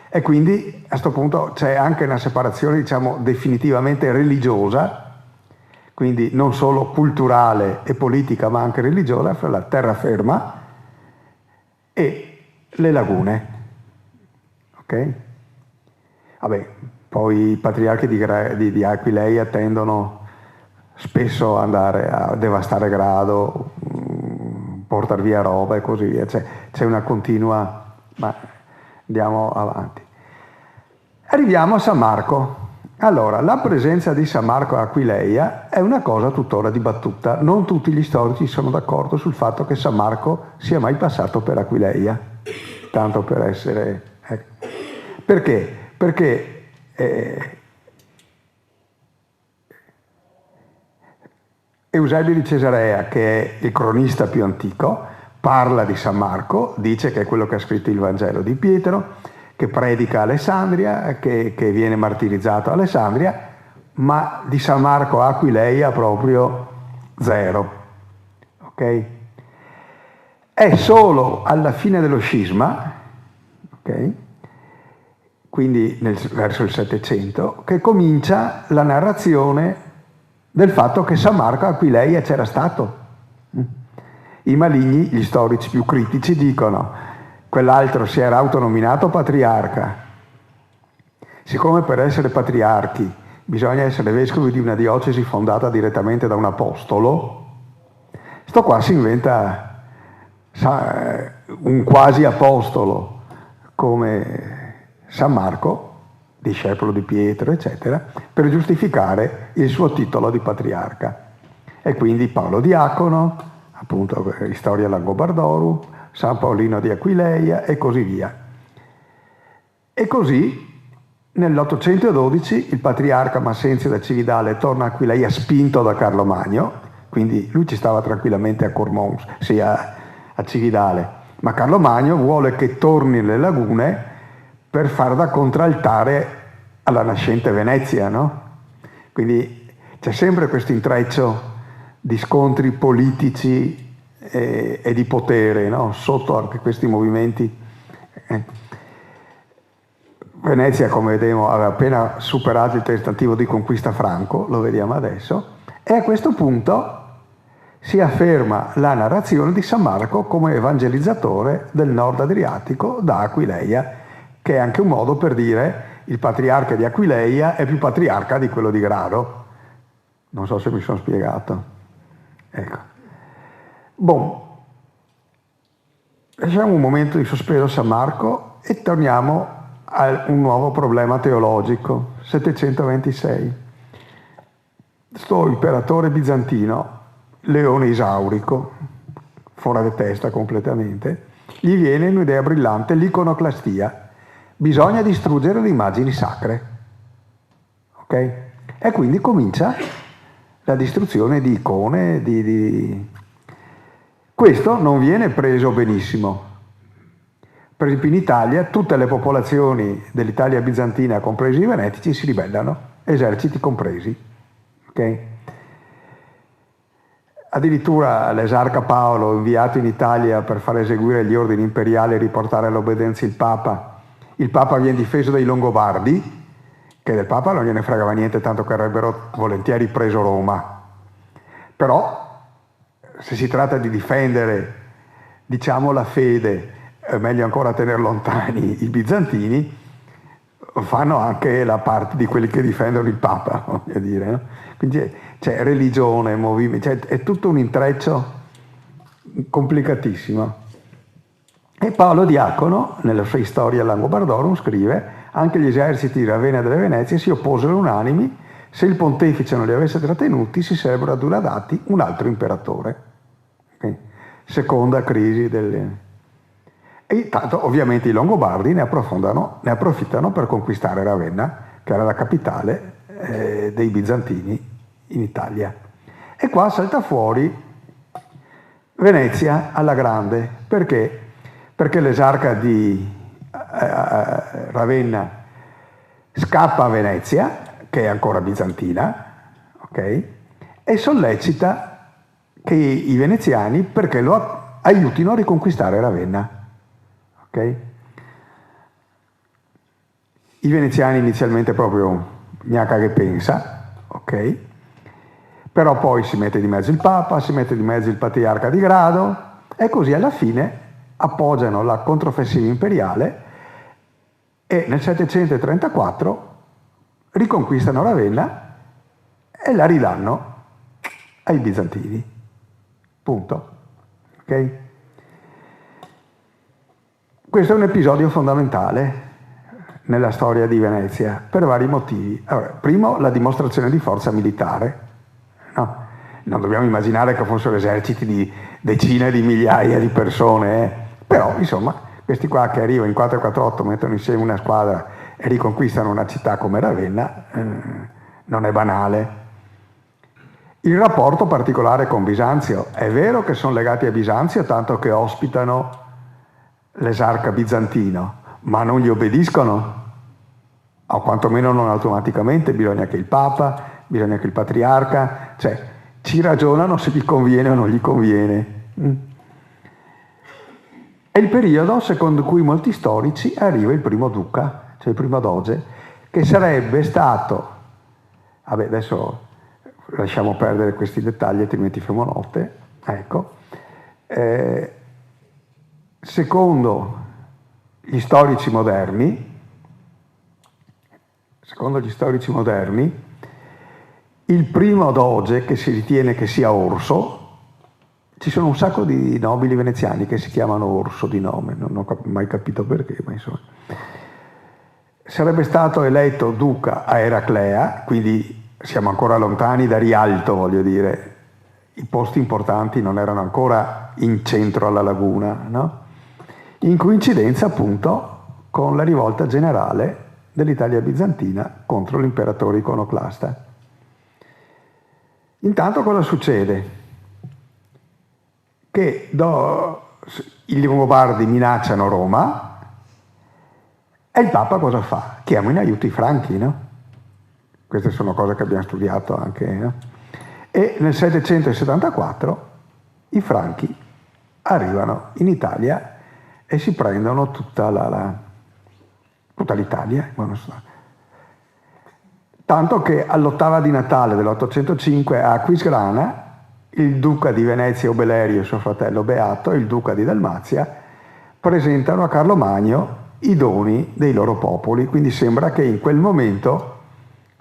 E quindi a questo punto c'è anche una separazione, diciamo, definitivamente religiosa, quindi non solo culturale e politica ma anche religiosa, fra la terraferma e le lagune. Ok? Vabbè, poi i patriarchi di Aquileia tendono spesso ad andare a devastare Grado, portare via roba e così via. C'è una continua... ma andiamo avanti. Arriviamo a San Marco. Allora, la presenza di San Marco a Aquileia è una cosa tuttora dibattuta. Non tutti gli storici sono d'accordo sul fatto che San Marco sia mai passato per Aquileia, tanto per essere... Perché? Perché Eusebio di Cesarea, che è il cronista più antico, parla di San Marco, dice che è quello che ha scritto il Vangelo di Pietro, che predica a Alessandria, che viene martirizzato a Alessandria, ma di San Marco a Aquileia proprio zero. Ok? È solo alla fine dello scisma, ok? Quindi verso il 700, che comincia la narrazione del fatto che San Marco a Aquileia c'era stato. I maligni, gli storici più critici, dicono quell'altro si era autonominato patriarca. Siccome per essere patriarchi bisogna essere vescovi di una diocesi fondata direttamente da un apostolo, sto qua si inventa un quasi apostolo come San Marco, discepolo di Pietro, eccetera, per giustificare il suo titolo di patriarca. E quindi Paolo Diacono, appunto Historia Langobardorum, San Paolino di Aquileia e così via. E così nell'812 il patriarca Massenzio da Cividale torna a Aquileia spinto da Carlo Magno, quindi lui ci stava tranquillamente a Cormons, sì, a Cividale, ma Carlo Magno vuole che torni nelle lagune per far da contraltare alla nascente Venezia, no? Quindi c'è sempre questo intreccio di scontri politici e di potere, no? Sotto anche questi movimenti. Venezia, come vedremo, aveva appena superato il tentativo di conquista franco, lo vediamo adesso, e a questo punto si afferma la narrazione di San Marco come evangelizzatore del nord Adriatico da Aquileia, che è anche un modo per dire il patriarca di Aquileia è più patriarca di quello di Grado. Non so se mi sono spiegato. Ecco. Lasciamo un momento di sospeso San Marco e torniamo a un nuovo problema teologico, 726. Sto imperatore bizantino, Leone Isaurico, fuori di testa completamente, gli viene un'idea brillante, l'iconoclastia. Bisogna distruggere le immagini sacre. Ok? E quindi comincia la distruzione di icone, Questo non viene preso benissimo. Per esempio in Italia tutte le popolazioni dell'Italia bizantina, compresi i venetici, si ribellano, eserciti compresi. Okay? Addirittura l'esarca Paolo, inviato in Italia per far eseguire gli ordini imperiali e riportare all'obbedienza il Papa viene difeso dai Longobardi, che del Papa non gliene fregava niente, tanto che avrebbero volentieri preso Roma. Però se si tratta di difendere, diciamo, la fede, è meglio ancora tenere lontani i bizantini, fanno anche la parte di quelli che difendono il Papa, voglio dire, no? Quindi c'è religione, movimento, è tutto un intreccio complicatissimo. E Paolo Diacono, nella sua Historia Langobardorum, scrive: anche gli eserciti di Ravenna e delle Venezie si opposero unanimi Se il pontefice non li avesse trattenuti, si sarebbero adunati un altro imperatore. Okay? Seconda crisi delle... E intanto ovviamente i Longobardi ne approfittano per conquistare Ravenna, che era la capitale dei Bizantini in Italia. E qua salta fuori Venezia alla grande. Perché? Perché l'esarca di Ravenna scappa a Venezia, che è ancora bizantina, ok? E sollecita che i veneziani perché lo aiutino a riconquistare Ravenna. Okay? I veneziani inizialmente proprio gnacca che pensa, ok? Però poi si mette di mezzo il Papa, si mette di mezzo il Patriarca di Grado e così alla fine appoggiano la controffensiva imperiale e nel 734 riconquistano Ravenna e la ridanno ai bizantini. Punto. Ok? Questo è un episodio fondamentale nella storia di Venezia per vari motivi. Allora, primo, la dimostrazione di forza militare. No, non dobbiamo immaginare che fossero eserciti di decine di migliaia di persone, però insomma questi qua che arrivano in 448, mettono insieme una squadra e riconquistano una città come Ravenna, non è banale. Il rapporto particolare con Bisanzio, è vero che sono legati a Bisanzio tanto che ospitano l'esarca bizantino, ma non gli obbediscono, o quantomeno non automaticamente, bisogna che il Papa, bisogna che il Patriarca, cioè ci ragionano se gli conviene o non gli conviene. È il periodo secondo cui molti storici arriva il primo duca, cioè il primo doge, che sarebbe stato, vabbè adesso lasciamo perdere questi dettagli altrimenti famo notte, ecco, secondo gli storici moderni, il primo doge che si ritiene che sia Orso, ci sono un sacco di nobili veneziani che si chiamano Orso di nome, non ho mai capito perché, ma insomma. Sarebbe stato eletto duca a Eraclea, quindi siamo ancora lontani da Rialto, voglio dire, i posti importanti non erano ancora in centro alla laguna, no? In coincidenza appunto con la rivolta generale dell'Italia bizantina contro l'imperatore iconoclasta. Intanto cosa succede? Che i Longobardi minacciano Roma e il Papa cosa fa? Chiama in aiuto i Franchi, no? Queste sono cose che abbiamo studiato anche, no? E nel 774 i Franchi arrivano in Italia e si prendono tutta l'Italia. Tanto che all'ottava di Natale dell'805 a Aquisgrana il duca di Venezia Obelerio e suo fratello Beato e il duca di Dalmazia presentano a Carlo Magno i doni dei loro popoli, quindi sembra che in quel momento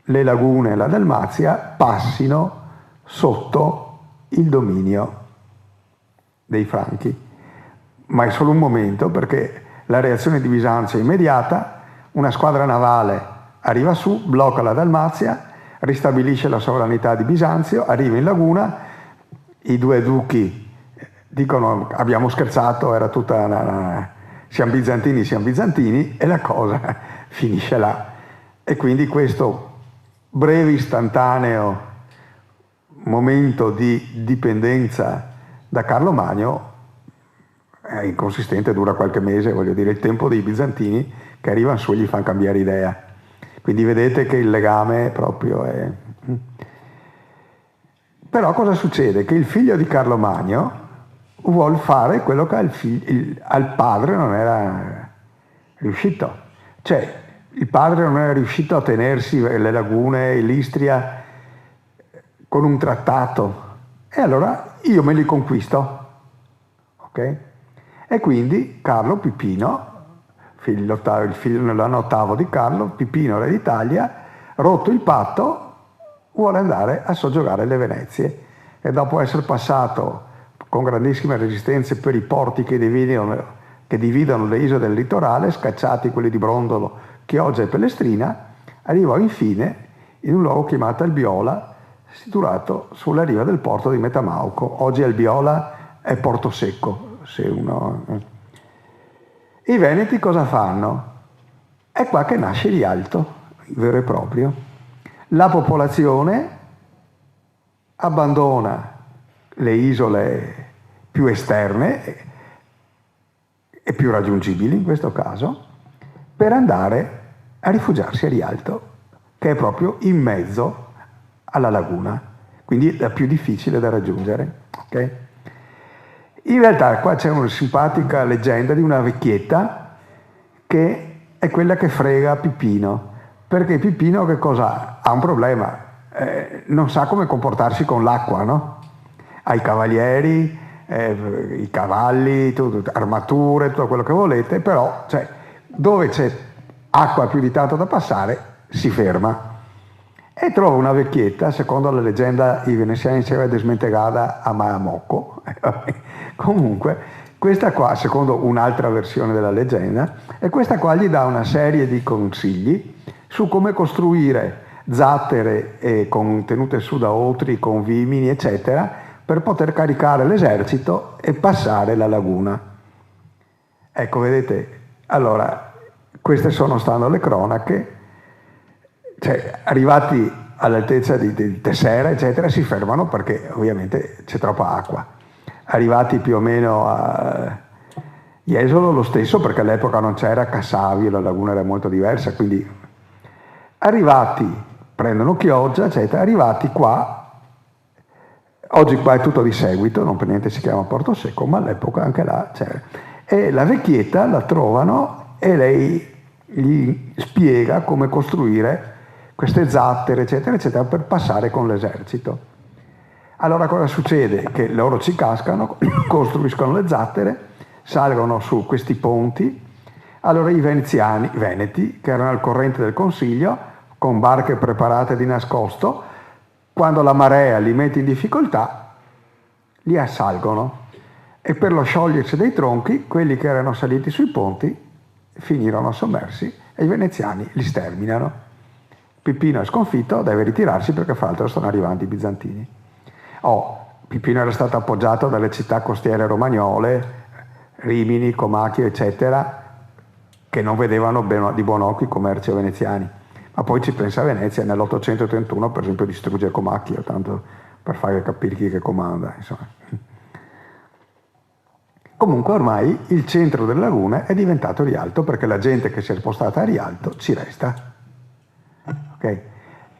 le lagune e la Dalmazia passino sotto il dominio dei Franchi. Ma è solo un momento, perché la reazione di Bisanzio è immediata, una squadra navale arriva su, blocca la Dalmazia, ristabilisce la sovranità di Bisanzio, arriva in laguna, i due duchi dicono abbiamo scherzato, era tutta siamo bizantini, e la cosa finisce là. E quindi questo breve istantaneo momento di dipendenza da Carlo Magno è inconsistente, dura qualche mese, voglio dire, il tempo dei bizantini che arrivano su e gli fanno cambiare idea. Quindi vedete che il legame proprio è... Però cosa succede? Che il figlio di Carlo Magno vuol fare quello che al padre non era riuscito. Cioè, il padre non era riuscito a tenersi le lagune e l'Istria con un trattato. E allora io me li conquisto. Ok? E quindi Carlo Pipino, il figlio nell'anno ottavo di Carlo, Pipino re d'Italia, rotto il patto, vuole andare a soggiogare le Venezie. E dopo essere passato con grandissime resistenze per i porti che dividono le isole del litorale, scacciati quelli di Brondolo, Chioggia e Pellestrina, arrivò infine in un luogo chiamato Albiola, situato sulla riva del porto di Metamauco. Oggi Albiola è Porto Secco. Se uno... I veneti cosa fanno? È qua che nasce Rialto, vero e proprio. La popolazione abbandona le isole più esterne e più raggiungibili in questo caso, per andare a rifugiarsi a Rialto, che è proprio in mezzo alla laguna, quindi la più difficile da raggiungere. Okay? In realtà qua c'è una simpatica leggenda di una vecchietta che è quella che frega Pippino, perché Pippino che cosa ha? Ha un problema, non sa come comportarsi con l'acqua, no? Ha i cavalieri, i cavalli, armature, tutto quello che volete, però cioè, dove c'è acqua più di tanto da passare si ferma e trova una vecchietta, secondo la leggenda i veneziani diceva desmentegata a Maamocco. Comunque questa qua, secondo un'altra versione della leggenda, e questa qua gli dà una serie di consigli su come costruire zattere tenute su da otri con vimini eccetera, per poter caricare l'esercito e passare la laguna. Ecco, vedete, allora, queste stanno le cronache, cioè, arrivati all'altezza di Tessera, eccetera, si fermano perché ovviamente c'è troppa acqua. Arrivati più o meno a Jesolo lo stesso, perché all'epoca non c'era Cassavio, la laguna era molto diversa, quindi arrivati, prendono Chioggia, eccetera, arrivati qua. Oggi qua è tutto di seguito, non per niente si chiama Porto Secco, ma all'epoca anche là c'era. E la vecchietta la trovano e lei gli spiega come costruire queste zattere, eccetera, eccetera, per passare con l'esercito. Allora cosa succede? Che loro ci cascano, costruiscono le zattere, salgono su questi ponti, allora i veneti, che erano al corrente del Consiglio, con barche preparate di nascosto, quando la marea li mette in difficoltà, li assalgono e per lo sciogliersi dei tronchi, quelli che erano saliti sui ponti finirono sommersi e i veneziani li sterminano. Pippino è sconfitto, deve ritirarsi perché fra l'altro stanno arrivando i bizantini. Pippino era stato appoggiato dalle città costiere romagnole, Rimini, Comacchio, eccetera, che non vedevano di buon occhio i commerci veneziani. Ma poi ci pensa Venezia, nell'831 per esempio distrugge Comacchio, tanto per fare capire chi che comanda, insomma. Comunque ormai il centro della laguna è diventato Rialto, perché la gente che si è spostata a Rialto ci resta. Okay?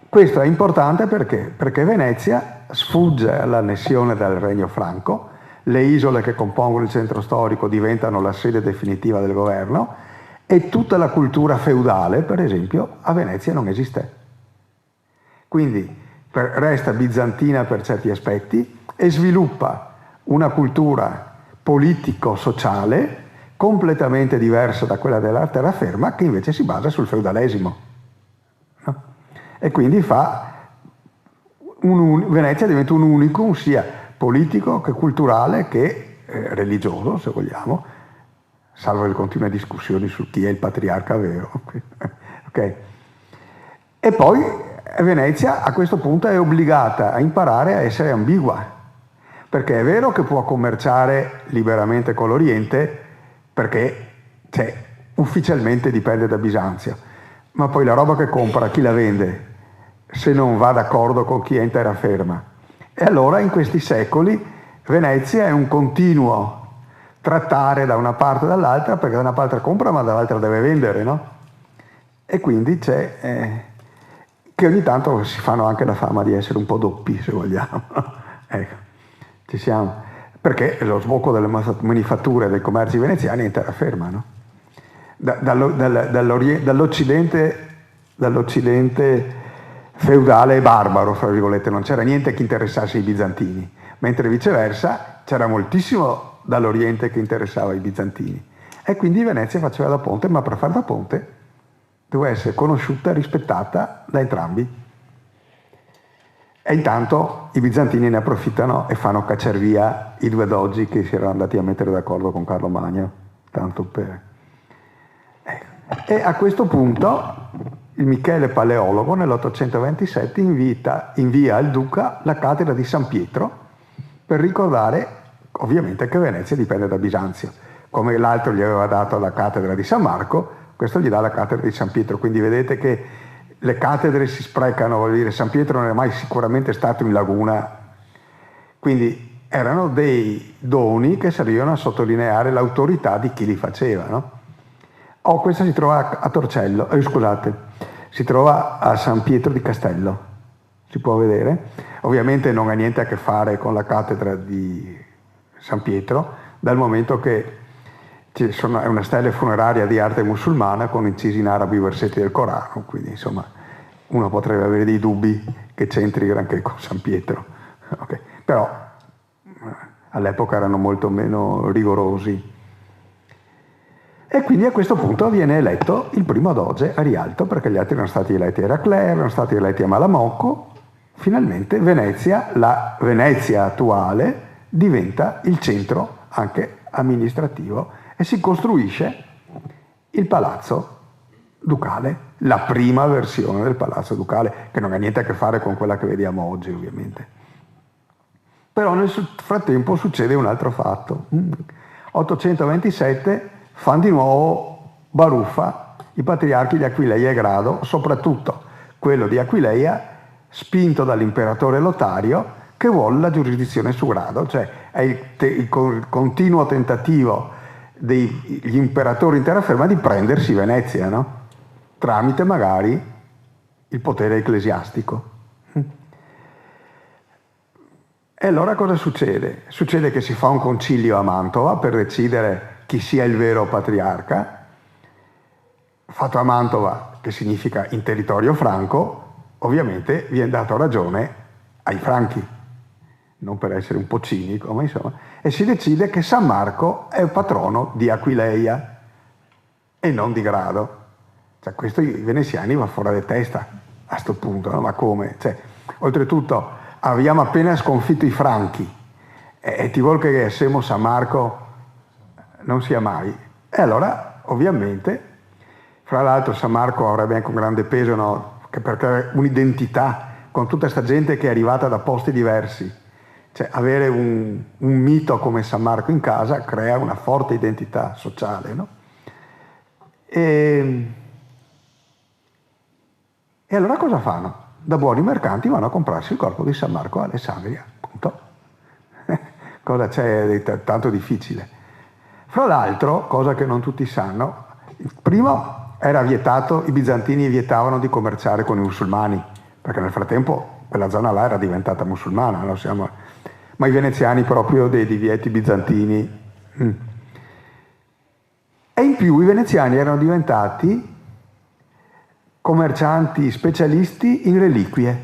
Questo è importante perché Venezia sfugge all'annessione del Regno Franco, le isole che compongono il centro storico diventano la sede definitiva del governo, e tutta la cultura feudale, per esempio, a Venezia non esiste. Quindi resta bizantina per certi aspetti e sviluppa una cultura politico-sociale completamente diversa da quella della terraferma, che invece si basa sul feudalesimo. No? E quindi Venezia diventa un unicum sia politico che culturale che religioso, se vogliamo, salvo le continue discussioni su chi è il patriarca vero. Okay. E poi Venezia a questo punto è obbligata a imparare a essere ambigua, perché è vero che può commerciare liberamente con l'Oriente, perché ufficialmente dipende da Bisanzio, ma poi la roba che compra chi la vende se non va d'accordo con chi è in terraferma? E allora in questi secoli Venezia è un continuo trattare da una parte e dall'altra, perché da una parte compra ma dall'altra deve vendere, no? E quindi c'è che ogni tanto si fanno anche la fama di essere un po' doppi, se vogliamo. Ecco, ci siamo. Perché lo sbocco delle manifatture dei commerci veneziani è in terraferma, no? Dall'Occidente feudale e barbaro, fra virgolette, non c'era niente che interessasse i bizantini, mentre viceversa c'era moltissimo dall'Oriente che interessava i bizantini. E quindi Venezia faceva da ponte, ma per fare da ponte doveva essere conosciuta e rispettata da entrambi. E intanto i bizantini ne approfittano e fanno cacciare via i due dogi che si erano andati a mettere d'accordo con Carlo Magno, tanto per... E a questo punto il Michele Paleologo nell'827 invia al duca la cattedra di San Pietro per ricordare ovviamente che Venezia dipende da Bisanzio. Come l'altro gli aveva dato la cattedra di San Marco, questo gli dà la cattedra di San Pietro. Quindi vedete che le cattedre si sprecano, vuol dire San Pietro non è mai sicuramente stato in laguna. Quindi erano dei doni che servivano a sottolineare l'autorità di chi li faceva, no? Questa si trova a Torcello, si trova a San Pietro di Castello, si può vedere. Ovviamente non ha niente a che fare con la cattedra di San Pietro, dal momento che è una stele funeraria di arte musulmana con incisi in arabo i versetti del Corano, quindi insomma uno potrebbe avere dei dubbi che c'entri granché con San Pietro. Okay. Però all'epoca erano molto meno rigorosi. E quindi a questo punto viene eletto il primo doge a Rialto, perché gli altri erano stati eletti a Eraclea, erano stati eletti a Malamocco. Finalmente Venezia, la Venezia attuale, diventa il centro anche amministrativo e si costruisce il palazzo ducale, la prima versione del palazzo ducale, che non ha niente a che fare con quella che vediamo oggi ovviamente. Però nel frattempo succede un altro fatto. 827 fanno di nuovo baruffa i patriarchi di Aquileia e Grado, soprattutto quello di Aquileia, spinto dall'imperatore Lotario, che vuole la giurisdizione su Grado, cioè è il continuo tentativo degli imperatori in terraferma di prendersi Venezia, no? Tramite magari il potere ecclesiastico. E allora cosa succede? Succede che si fa un concilio a Mantova per decidere chi sia il vero patriarca, fatto a Mantova, che significa in territorio franco. Ovviamente viene dato ragione ai franchi, non per essere un po' cinico, ma insomma, e si decide che San Marco è il patrono di Aquileia e non di Grado. Cioè, questo i veneziani va fuori di testa a sto punto, no? Ma come? Cioè, oltretutto abbiamo appena sconfitto i franchi e ti vuol che siamo San Marco non sia mai. E allora, ovviamente, fra l'altro San Marco avrebbe anche un grande peso, no? Perché un'identità con tutta questa gente che è arrivata da posti diversi. Cioè, avere un mito come San Marco in casa crea una forte identità sociale, no? E allora cosa fanno? Da buoni mercanti vanno a comprarsi il corpo di San Marco a Alessandria, punto. Cosa c'è di tanto difficile? Fra l'altro, cosa che non tutti sanno, prima era vietato, i bizantini vietavano di commerciare con i musulmani, perché nel frattempo quella zona là era diventata musulmana, no? Ma i veneziani proprio dei divieti bizantini. E in più i veneziani erano diventati commercianti specialisti in reliquie.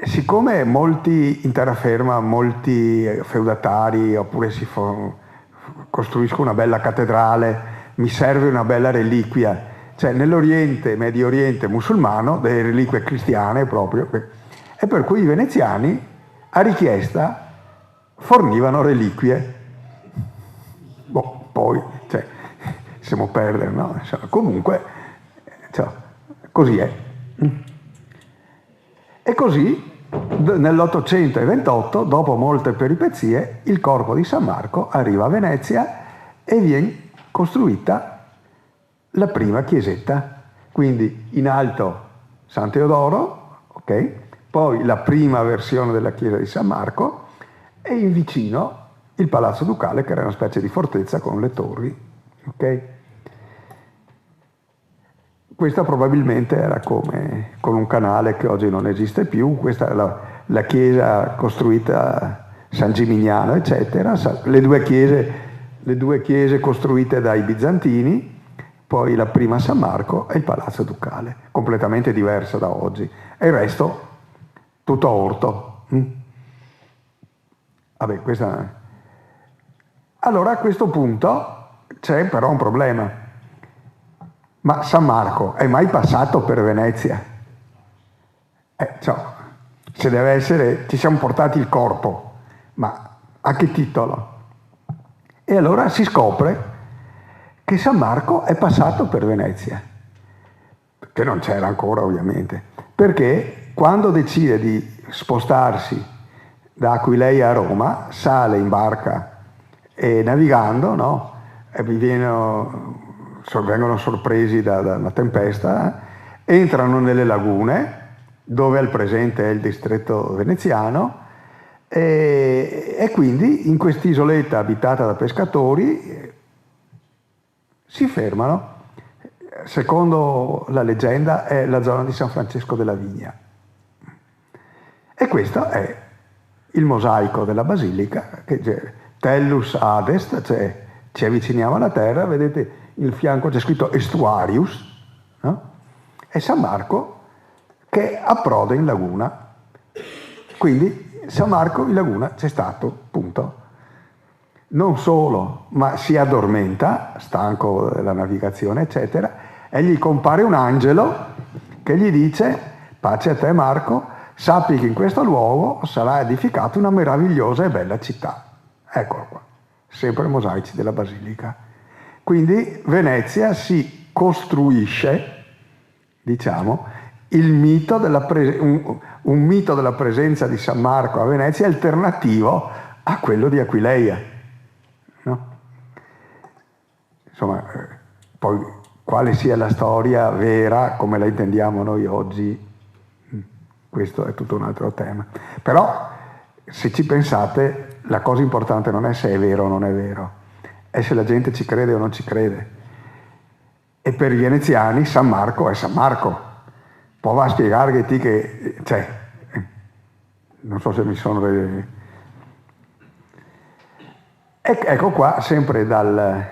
Siccome molti in terraferma, molti feudatari, oppure costruiscono una bella cattedrale, mi serve una bella reliquia, cioè nell'Oriente, Medio Oriente musulmano, delle reliquie cristiane proprio, e per cui i veneziani a richiesta fornivano reliquie. Poi, siamo perdere, no? Comunque, così è. E così, nell'828, dopo molte peripezie, il corpo di San Marco arriva a Venezia e viene costruita la prima chiesetta. Quindi in alto San Teodoro, ok? Poi la prima versione della chiesa di San Marco e in vicino il Palazzo Ducale, che era una specie di fortezza con le torri, ok? Questa probabilmente era come con un canale che oggi non esiste più. Questa è la chiesa costruita a San Gimignano, eccetera, le due chiese costruite dai bizantini, poi la prima San Marco e il Palazzo Ducale, completamente diversa da oggi. E il resto tutto a orto. Vabbè, Allora a questo punto c'è però un problema. Ma San Marco è mai passato per Venezia? Se deve essere, ci siamo portati il corpo, ma a che titolo? E allora si scopre che San Marco è passato per Venezia. che non c'era ancora ovviamente, perché quando decide di spostarsi da Aquileia a Roma, sale in barca e navigando, no? E vengono sorpresi da una tempesta, entrano nelle lagune, dove al presente è il distretto veneziano, e quindi in quest'isoletta abitata da pescatori si fermano. Secondo la leggenda è la zona di San Francesco della Vigna. E questo è il mosaico della basilica, che c'è Tellus ad est, cioè ci avviciniamo alla terra, vedete il fianco c'è scritto Estuarius, no? E San Marco che approda in laguna. Quindi San Marco in laguna c'è stato, punto. Non solo, ma si addormenta, stanco della navigazione, eccetera, e gli compare un angelo che gli dice: pace a te Marco, sappi che in questo luogo sarà edificata una meravigliosa e bella città. Eccolo qua, sempre mosaici della basilica. Quindi Venezia si costruisce, diciamo, il mito un mito della presenza di San Marco a Venezia alternativo a quello di Aquileia, no? Insomma, poi quale sia la storia vera come la intendiamo noi oggi, questo è tutto un altro tema. Però se ci pensate, la cosa importante non è se è vero o non è vero, è se la gente ci crede o non ci crede. E per i veneziani San Marco è San Marco. Poi va a spiegare che cioè, non so se mi sono... Ecco qua, sempre dal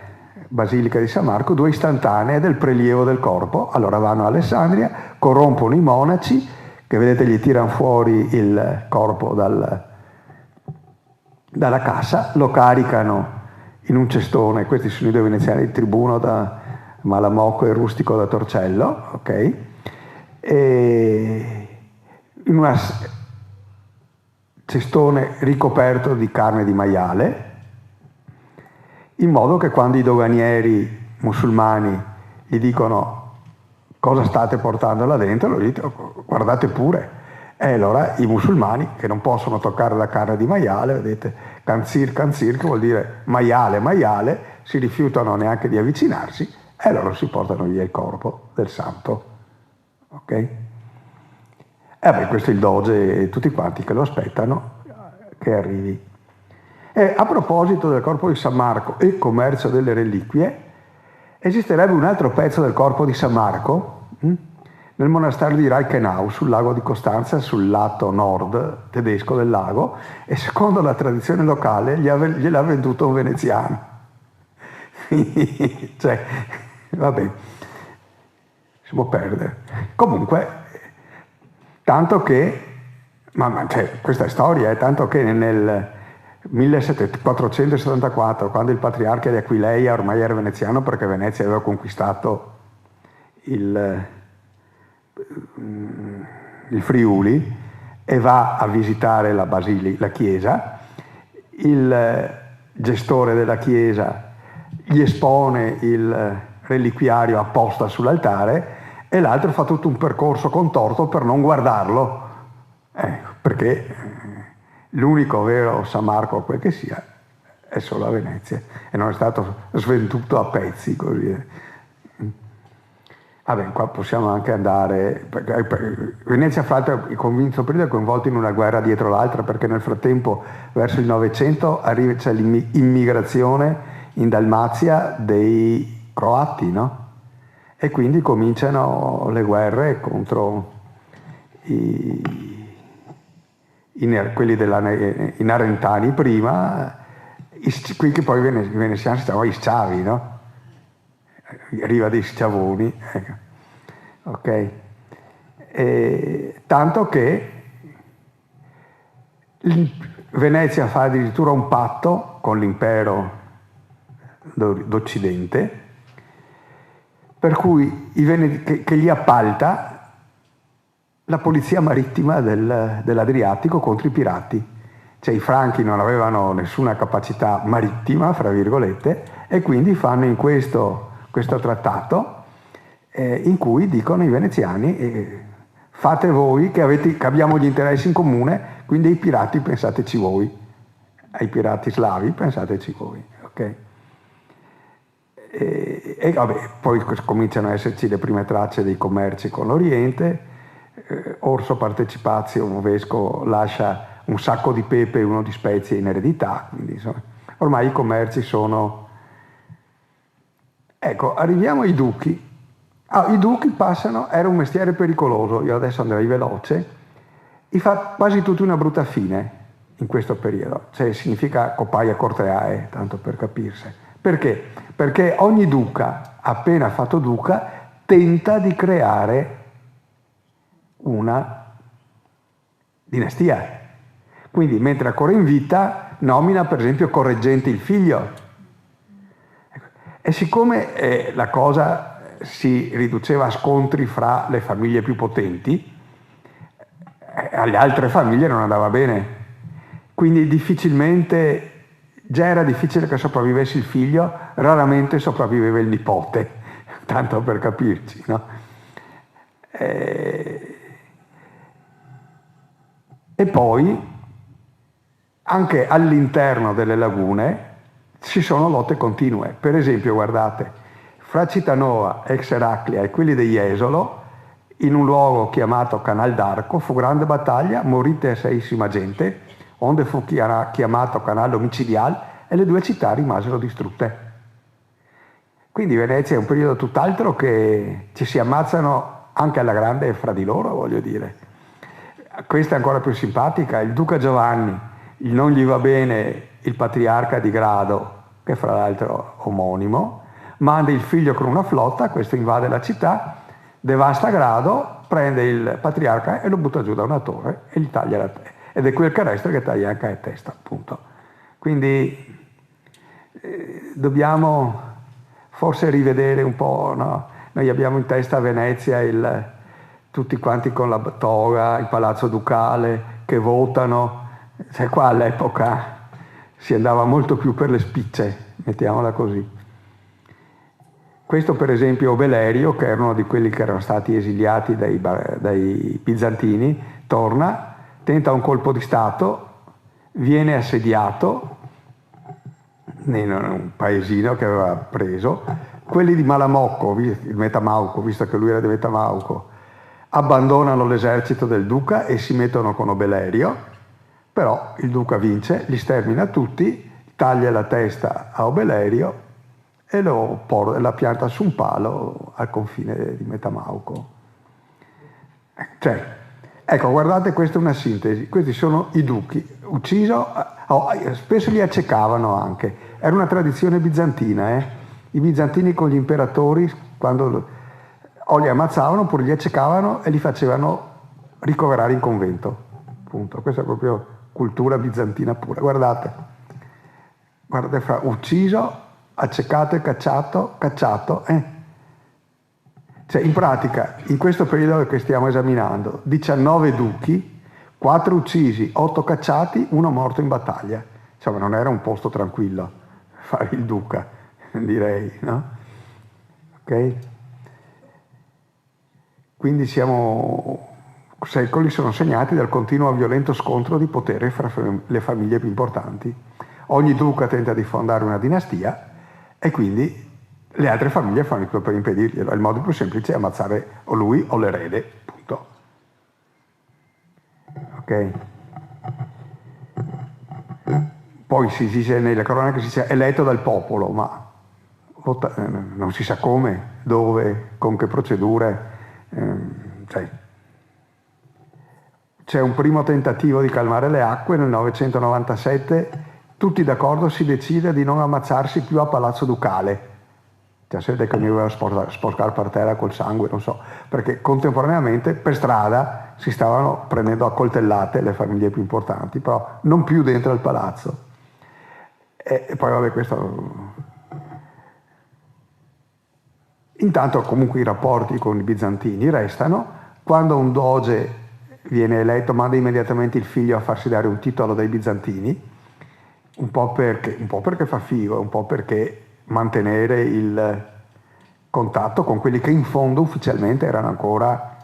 Basilica di San Marco, 2 istantanee del prelievo del corpo. Allora vanno a Alessandria, corrompono i monaci, che vedete gli tirano fuori il corpo dalla cassa, lo caricano in un cestone. Questi sono i 2 veneziani, il tribuno da Malamocco e il rustico da Torcello, ok? E in un cestone ricoperto di carne di maiale, in modo che quando i doganieri musulmani gli dicono cosa state portando là dentro, loro dicono guardate pure. E allora i musulmani, che non possono toccare la carne di maiale, vedete, kanzir, che vuol dire maiale, maiale, si rifiutano neanche di avvicinarsi e loro si portano via il corpo del santo. Ok? E beh, questo è il doge e tutti quanti che lo aspettano che arrivi. E a proposito del corpo di San Marco e commercio delle reliquie, esisterebbe un altro pezzo del corpo di San Marco nel monastero di Reichenau, sul lago di Costanza, sul lato nord tedesco del lago, e secondo la tradizione locale gliel'ha venduto un veneziano. Cioè, vabbè, si può perdere. Comunque, tanto che, cioè, questa è storia, tanto che nel 1474, quando il patriarca di Aquileia ormai era veneziano perché Venezia aveva conquistato il Friuli e va a visitare la chiesa, il gestore della chiesa gli espone il reliquiario apposta sull'altare e l'altro fa tutto un percorso contorto per non guardarlo, perché l'unico vero San Marco, quel che sia, è solo a Venezia e non è stato svenduto a pezzi, così. Vabbè, qua possiamo anche andare, Venezia fra l'altro è convinto prima, è coinvolto in una guerra dietro l'altra, perché nel frattempo verso il Novecento c'è l'immigrazione in Dalmazia dei croati, no? E quindi cominciano le guerre contro quelli i narentani prima, qui che poi i veneziani si chiamano gli sciavi, no? Riva dei sciavoni, ecco. Ok? Tanto che Venezia fa addirittura un patto con l'impero d'Occidente, per cui che gli appalta la polizia marittima dell'Adriatico contro i pirati. Cioè i franchi non avevano nessuna capacità marittima, fra virgolette, e quindi fanno in questo trattato in cui dicono i veneziani fate voi che abbiamo gli interessi in comune, quindi ai pirati pensateci voi, ai pirati slavi pensateci voi, ok? E vabbè, poi cominciano a esserci le prime tracce dei commerci con l'Oriente. Orso Partecipazio, un vescovo, lascia un sacco di pepe e uno di spezie in eredità, quindi insomma, ormai i commerci sono... Ecco, arriviamo ai duchi. I duchi passano, era un mestiere pericoloso, io adesso andrei veloce, fa quasi tutti una brutta fine in questo periodo, cioè significa copaia corteae, tanto per capirsi. Perché? Perché ogni duca, appena fatto duca, tenta di creare una dinastia. Quindi mentre è ancora in vita nomina per esempio correggente il figlio. E siccome la cosa si riduceva a scontri fra le famiglie più potenti, alle altre famiglie non andava bene. Quindi difficilmente, già era difficile che sopravvivesse il figlio, raramente sopravviveva il nipote, tanto per capirci, no? E poi anche all'interno delle lagune ci sono lotte continue. Per esempio, guardate, fra Citanoa, ex Eraclea e quelli di Jesolo, in un luogo chiamato Canal d'Arco, fu grande battaglia, morite assaiissima gente, onde fu chiamato Canale Omicidial, e le due città rimasero distrutte. Quindi Venezia è un periodo tutt'altro che ci si ammazzano anche alla grande fra di loro, voglio dire. Questa è ancora più simpatica, il duca Giovanni, non gli va bene il patriarca di Grado, che fra l'altro è omonimo, manda il figlio con una flotta, questo invade la città, devasta Grado, prende il patriarca e lo butta giù da una torre e gli taglia la testa. Ed è quel Carestre che taglia anche la testa, appunto. Quindi dobbiamo forse rivedere un po', no? Noi abbiamo in testa a Venezia tutti quanti con la toga, il palazzo ducale, che votano. Cioè qua all'epoca si andava molto più per le spicce, mettiamola così. Questo per esempio Belerio, che era uno di quelli che erano stati esiliati dai bizantini, torna, tenta un colpo di stato, viene assediato in un paesino che aveva preso. Quelli di Malamocco, il Metamauco, visto che lui era di Metamauco, abbandonano l'esercito del duca e si mettono con Obelerio, però il duca vince, li stermina tutti, taglia la testa a Obelerio e la pianta su un palo al confine di Metamauco. Cioè, ecco, guardate, questa è una sintesi. Questi sono i duchi, ucciso, spesso li accecavano anche. Era una tradizione bizantina, I bizantini con gli imperatori, quando o li ammazzavano oppure li accecavano e li facevano ricoverare in convento. Appunto. Questa è proprio cultura bizantina pura. Guardate fra ucciso, accecato e cacciato. Cioè, in pratica, in questo periodo che stiamo esaminando, 19 duchi, 4 uccisi, 8 cacciati, 1 morto in battaglia. Insomma, non era un posto tranquillo fare il duca, direi, no? Ok? Quindi secoli sono segnati dal continuo violento scontro di potere fra le famiglie più importanti. Ogni duca tenta di fondare una dinastia e quindi le altre famiglie fanno il tutto per impedirglielo. Il modo più semplice è ammazzare o lui o l'erede, punto. Ok? Poi si dice nelle cronache si dice eletto dal popolo, ma non si sa come, dove, con che procedure. C'è un primo tentativo di calmare le acque nel 997, tutti d'accordo, si decide di non ammazzarsi più a Palazzo Ducale. Cioè, sapete che ognuno doveva sporcare per terra col sangue, non so, perché contemporaneamente per strada si stavano prendendo a coltellate le famiglie più importanti, però non più dentro al palazzo. E poi vabbè, questo... Intanto comunque i rapporti con i bizantini restano. Quando un doge viene eletto manda immediatamente il figlio a farsi dare un titolo dai bizantini, un po' perché fa figo, un po' perché mantenere contatto con quelli che in fondo ufficialmente erano ancora,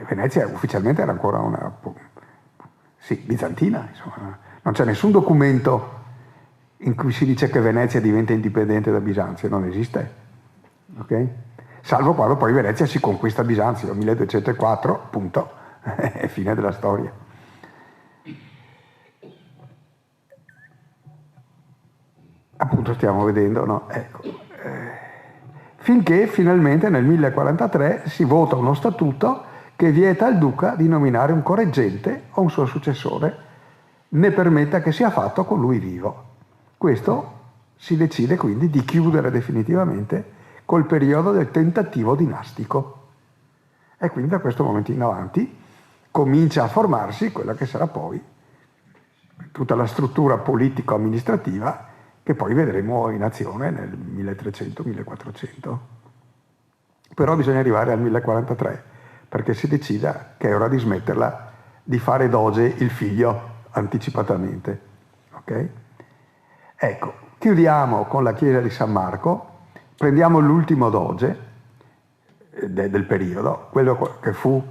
Venezia ufficialmente era ancora una, sì, bizantina, insomma. Non c'è nessun documento in cui si dice che Venezia diventa indipendente da Bisanzio, non esiste, ok? Salvo quando poi Venezia si conquista Bisanzio, 1204, appunto, è fine della storia. Appunto stiamo vedendo, no? Ecco. Finché finalmente nel 1043 si vota uno statuto che vieta al duca di nominare un correggente o un suo successore, né permetta che sia fatto con lui vivo. Questo si decide quindi di chiudere definitivamente col periodo del tentativo dinastico. E quindi da questo momento in avanti comincia a formarsi quella che sarà poi tutta la struttura politico-amministrativa che poi vedremo in azione nel 1300-1400. Però bisogna arrivare al 1043 perché si decida che è ora di smetterla di fare doge il figlio anticipatamente. Ok? Ecco, chiudiamo con la chiesa di San Marco, prendiamo l'ultimo doge del periodo, quello che fu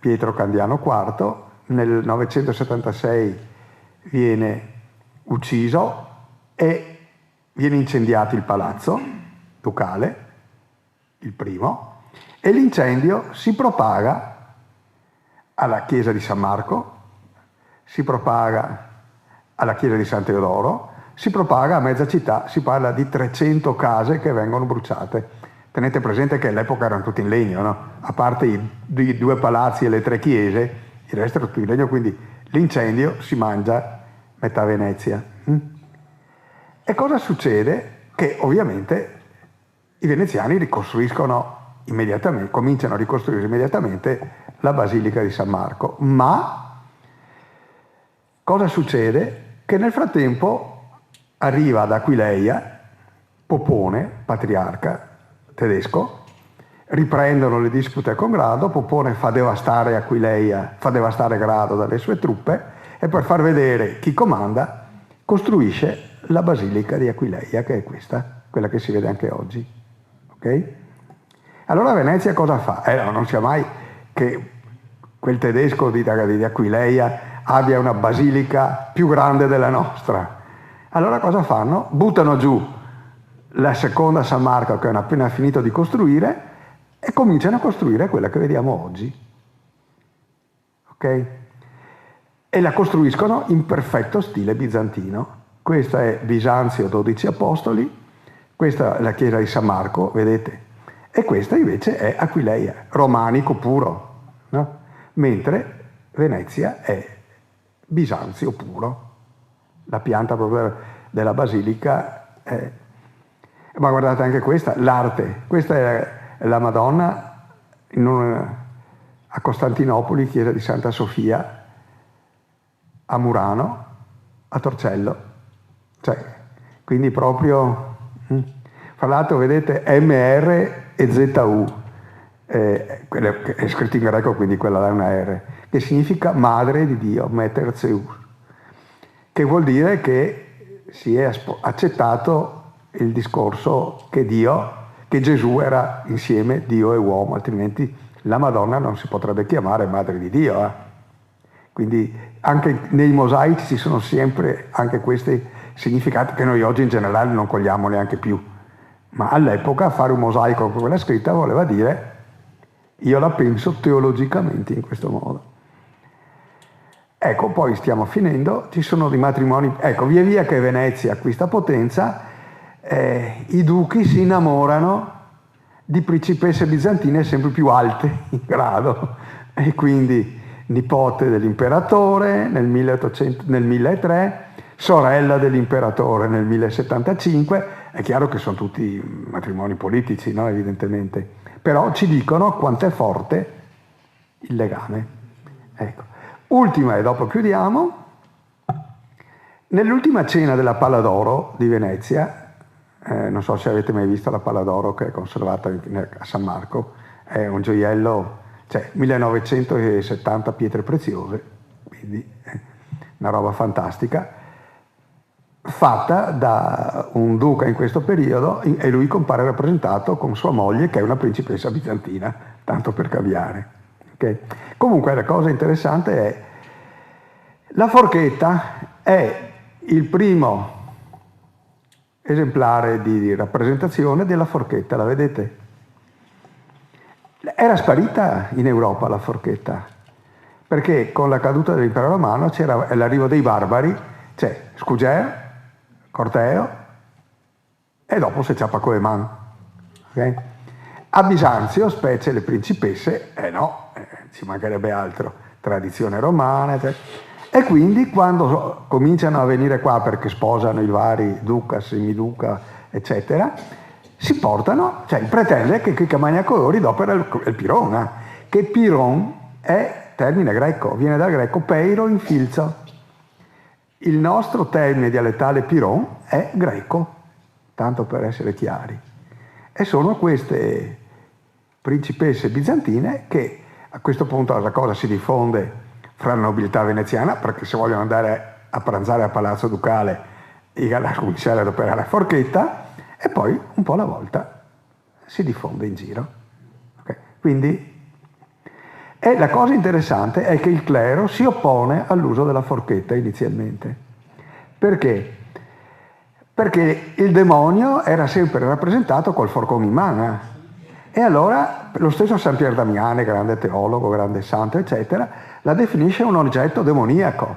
Pietro Candiano IV, nel 976 viene ucciso e viene incendiato il palazzo ducale, il primo, e l'incendio si propaga alla chiesa di San Marco, si propaga alla chiesa di San Teodoro, si propaga a mezza città, si parla di 300 case che vengono bruciate. Tenete presente che all'epoca erano tutti in legno, no? A parte i 2 palazzi e le 3 chiese, il resto era tutto in legno, quindi l'incendio si mangia metà Venezia. E cosa succede? Che ovviamente i veneziani ricostruiscono immediatamente, cominciano a ricostruire immediatamente la Basilica di San Marco. Ma cosa succede? Che nel frattempo arriva ad Aquileia, Popone, patriarca tedesco, riprendono le dispute con Grado, Popone fa devastare Aquileia, fa devastare Grado dalle sue truppe e per far vedere chi comanda costruisce la Basilica di Aquileia, che è questa, quella che si vede anche oggi. Ok? Allora Venezia cosa fa? Non sia mai che quel tedesco di Aquileia abbia una basilica più grande della nostra. Allora cosa fanno? Buttano giù la seconda San Marco che hanno appena finito di costruire e cominciano a costruire quella che vediamo oggi. Ok? E la costruiscono in perfetto stile bizantino. Questa è Bisanzio, 12 Apostoli, questa è la chiesa di San Marco, vedete? E questa invece è Aquileia, romanico puro, no? Mentre Venezia è Bisanzio puro. La pianta proprio della basilica è... Ma guardate anche questa, l'arte. Questa è la Madonna a Costantinopoli, chiesa di Santa Sofia, a Murano, a Torcello. Cioè, quindi proprio... Fra l'altro vedete MR e ZU, è scritto in greco, quindi quella là è una R, che significa madre di Dio, Mater Zeus, che vuol dire che si è accettato il discorso che Gesù era insieme Dio e uomo, altrimenti la Madonna non si potrebbe chiamare madre di Dio. Quindi anche nei mosaici ci sono sempre anche questi significati che noi oggi in generale non cogliamo neanche più. Ma all'epoca fare un mosaico con quella scritta voleva dire io la penso teologicamente in questo modo. Ecco, poi stiamo finendo, ci sono dei matrimoni, ecco, via via che Venezia acquista potenza, i duchi si innamorano di principesse bizantine sempre più alte in grado, e quindi nipote dell'imperatore nel 1003, sorella dell'imperatore nel 1075, è chiaro che sono tutti matrimoni politici, no? Evidentemente, però ci dicono quanto è forte il legame. Ecco. Ultima, e dopo chiudiamo, nell'ultima cena della Palla d'Oro di Venezia, non so se avete mai visto la Palla d'Oro che è conservata a San Marco, è un gioiello, cioè 1970 pietre preziose, quindi una roba fantastica. fatta da un duca in questo periodo, e lui compare rappresentato con sua moglie che è una principessa bizantina, tanto per cambiare. Okay? Comunque la cosa interessante è la forchetta è il primo esemplare di rappresentazione della forchetta, la vedete? Era sparita in Europa la forchetta, perché con la caduta dell'impero romano c'era l'arrivo dei barbari, c'è Scuger, Corteo e dopo se c'è Pacoeman. Okay? A Bisanzio, specie le principesse, ci mancherebbe altro, tradizione romana, eccetera. E quindi quando cominciano a venire qua perché sposano i vari duca, semiduca, eccetera, si portano, cioè il pretende che Magnacolori dopo era il Pirona, che Piron è termine greco, viene dal greco peiro in filzo. Il nostro termine dialettale Piron è greco, tanto per essere chiari. E sono queste principesse bizantine che a questo punto la cosa si diffonde fra la nobiltà veneziana, perché se vogliono andare a pranzare a Palazzo Ducale a cominciare ad operare a forchetta, e poi un po' alla volta si diffonde in giro. Okay? Quindi, e la cosa interessante è che il clero si oppone all'uso della forchetta inizialmente. Perché? Perché il demonio era sempre rappresentato col forcone in mano. E allora lo stesso San Pier Damiani, grande teologo, grande santo, eccetera, la definisce un oggetto demoniaco,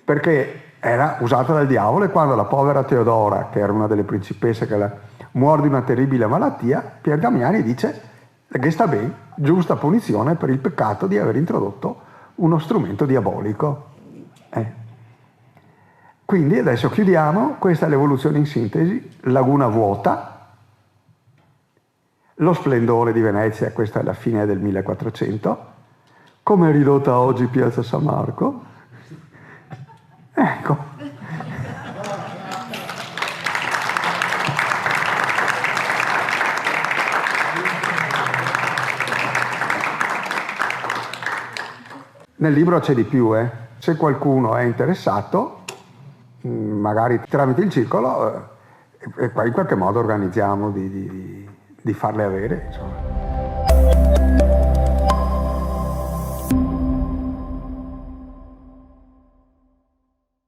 perché era usata dal diavolo, e quando la povera Teodora, che era una delle principesse che muore di una terribile malattia, Pier Damiani dice che sta bene, giusta punizione per il peccato di aver introdotto uno strumento diabolico. Quindi adesso chiudiamo, questa è l'evoluzione in sintesi, laguna vuota, lo splendore di Venezia, questa è la fine del 1400, come è ridotta oggi Piazza San Marco. Ecco. Nel libro c'è di più, Se qualcuno è interessato, magari tramite il circolo, e poi in qualche modo organizziamo di farle avere, insomma.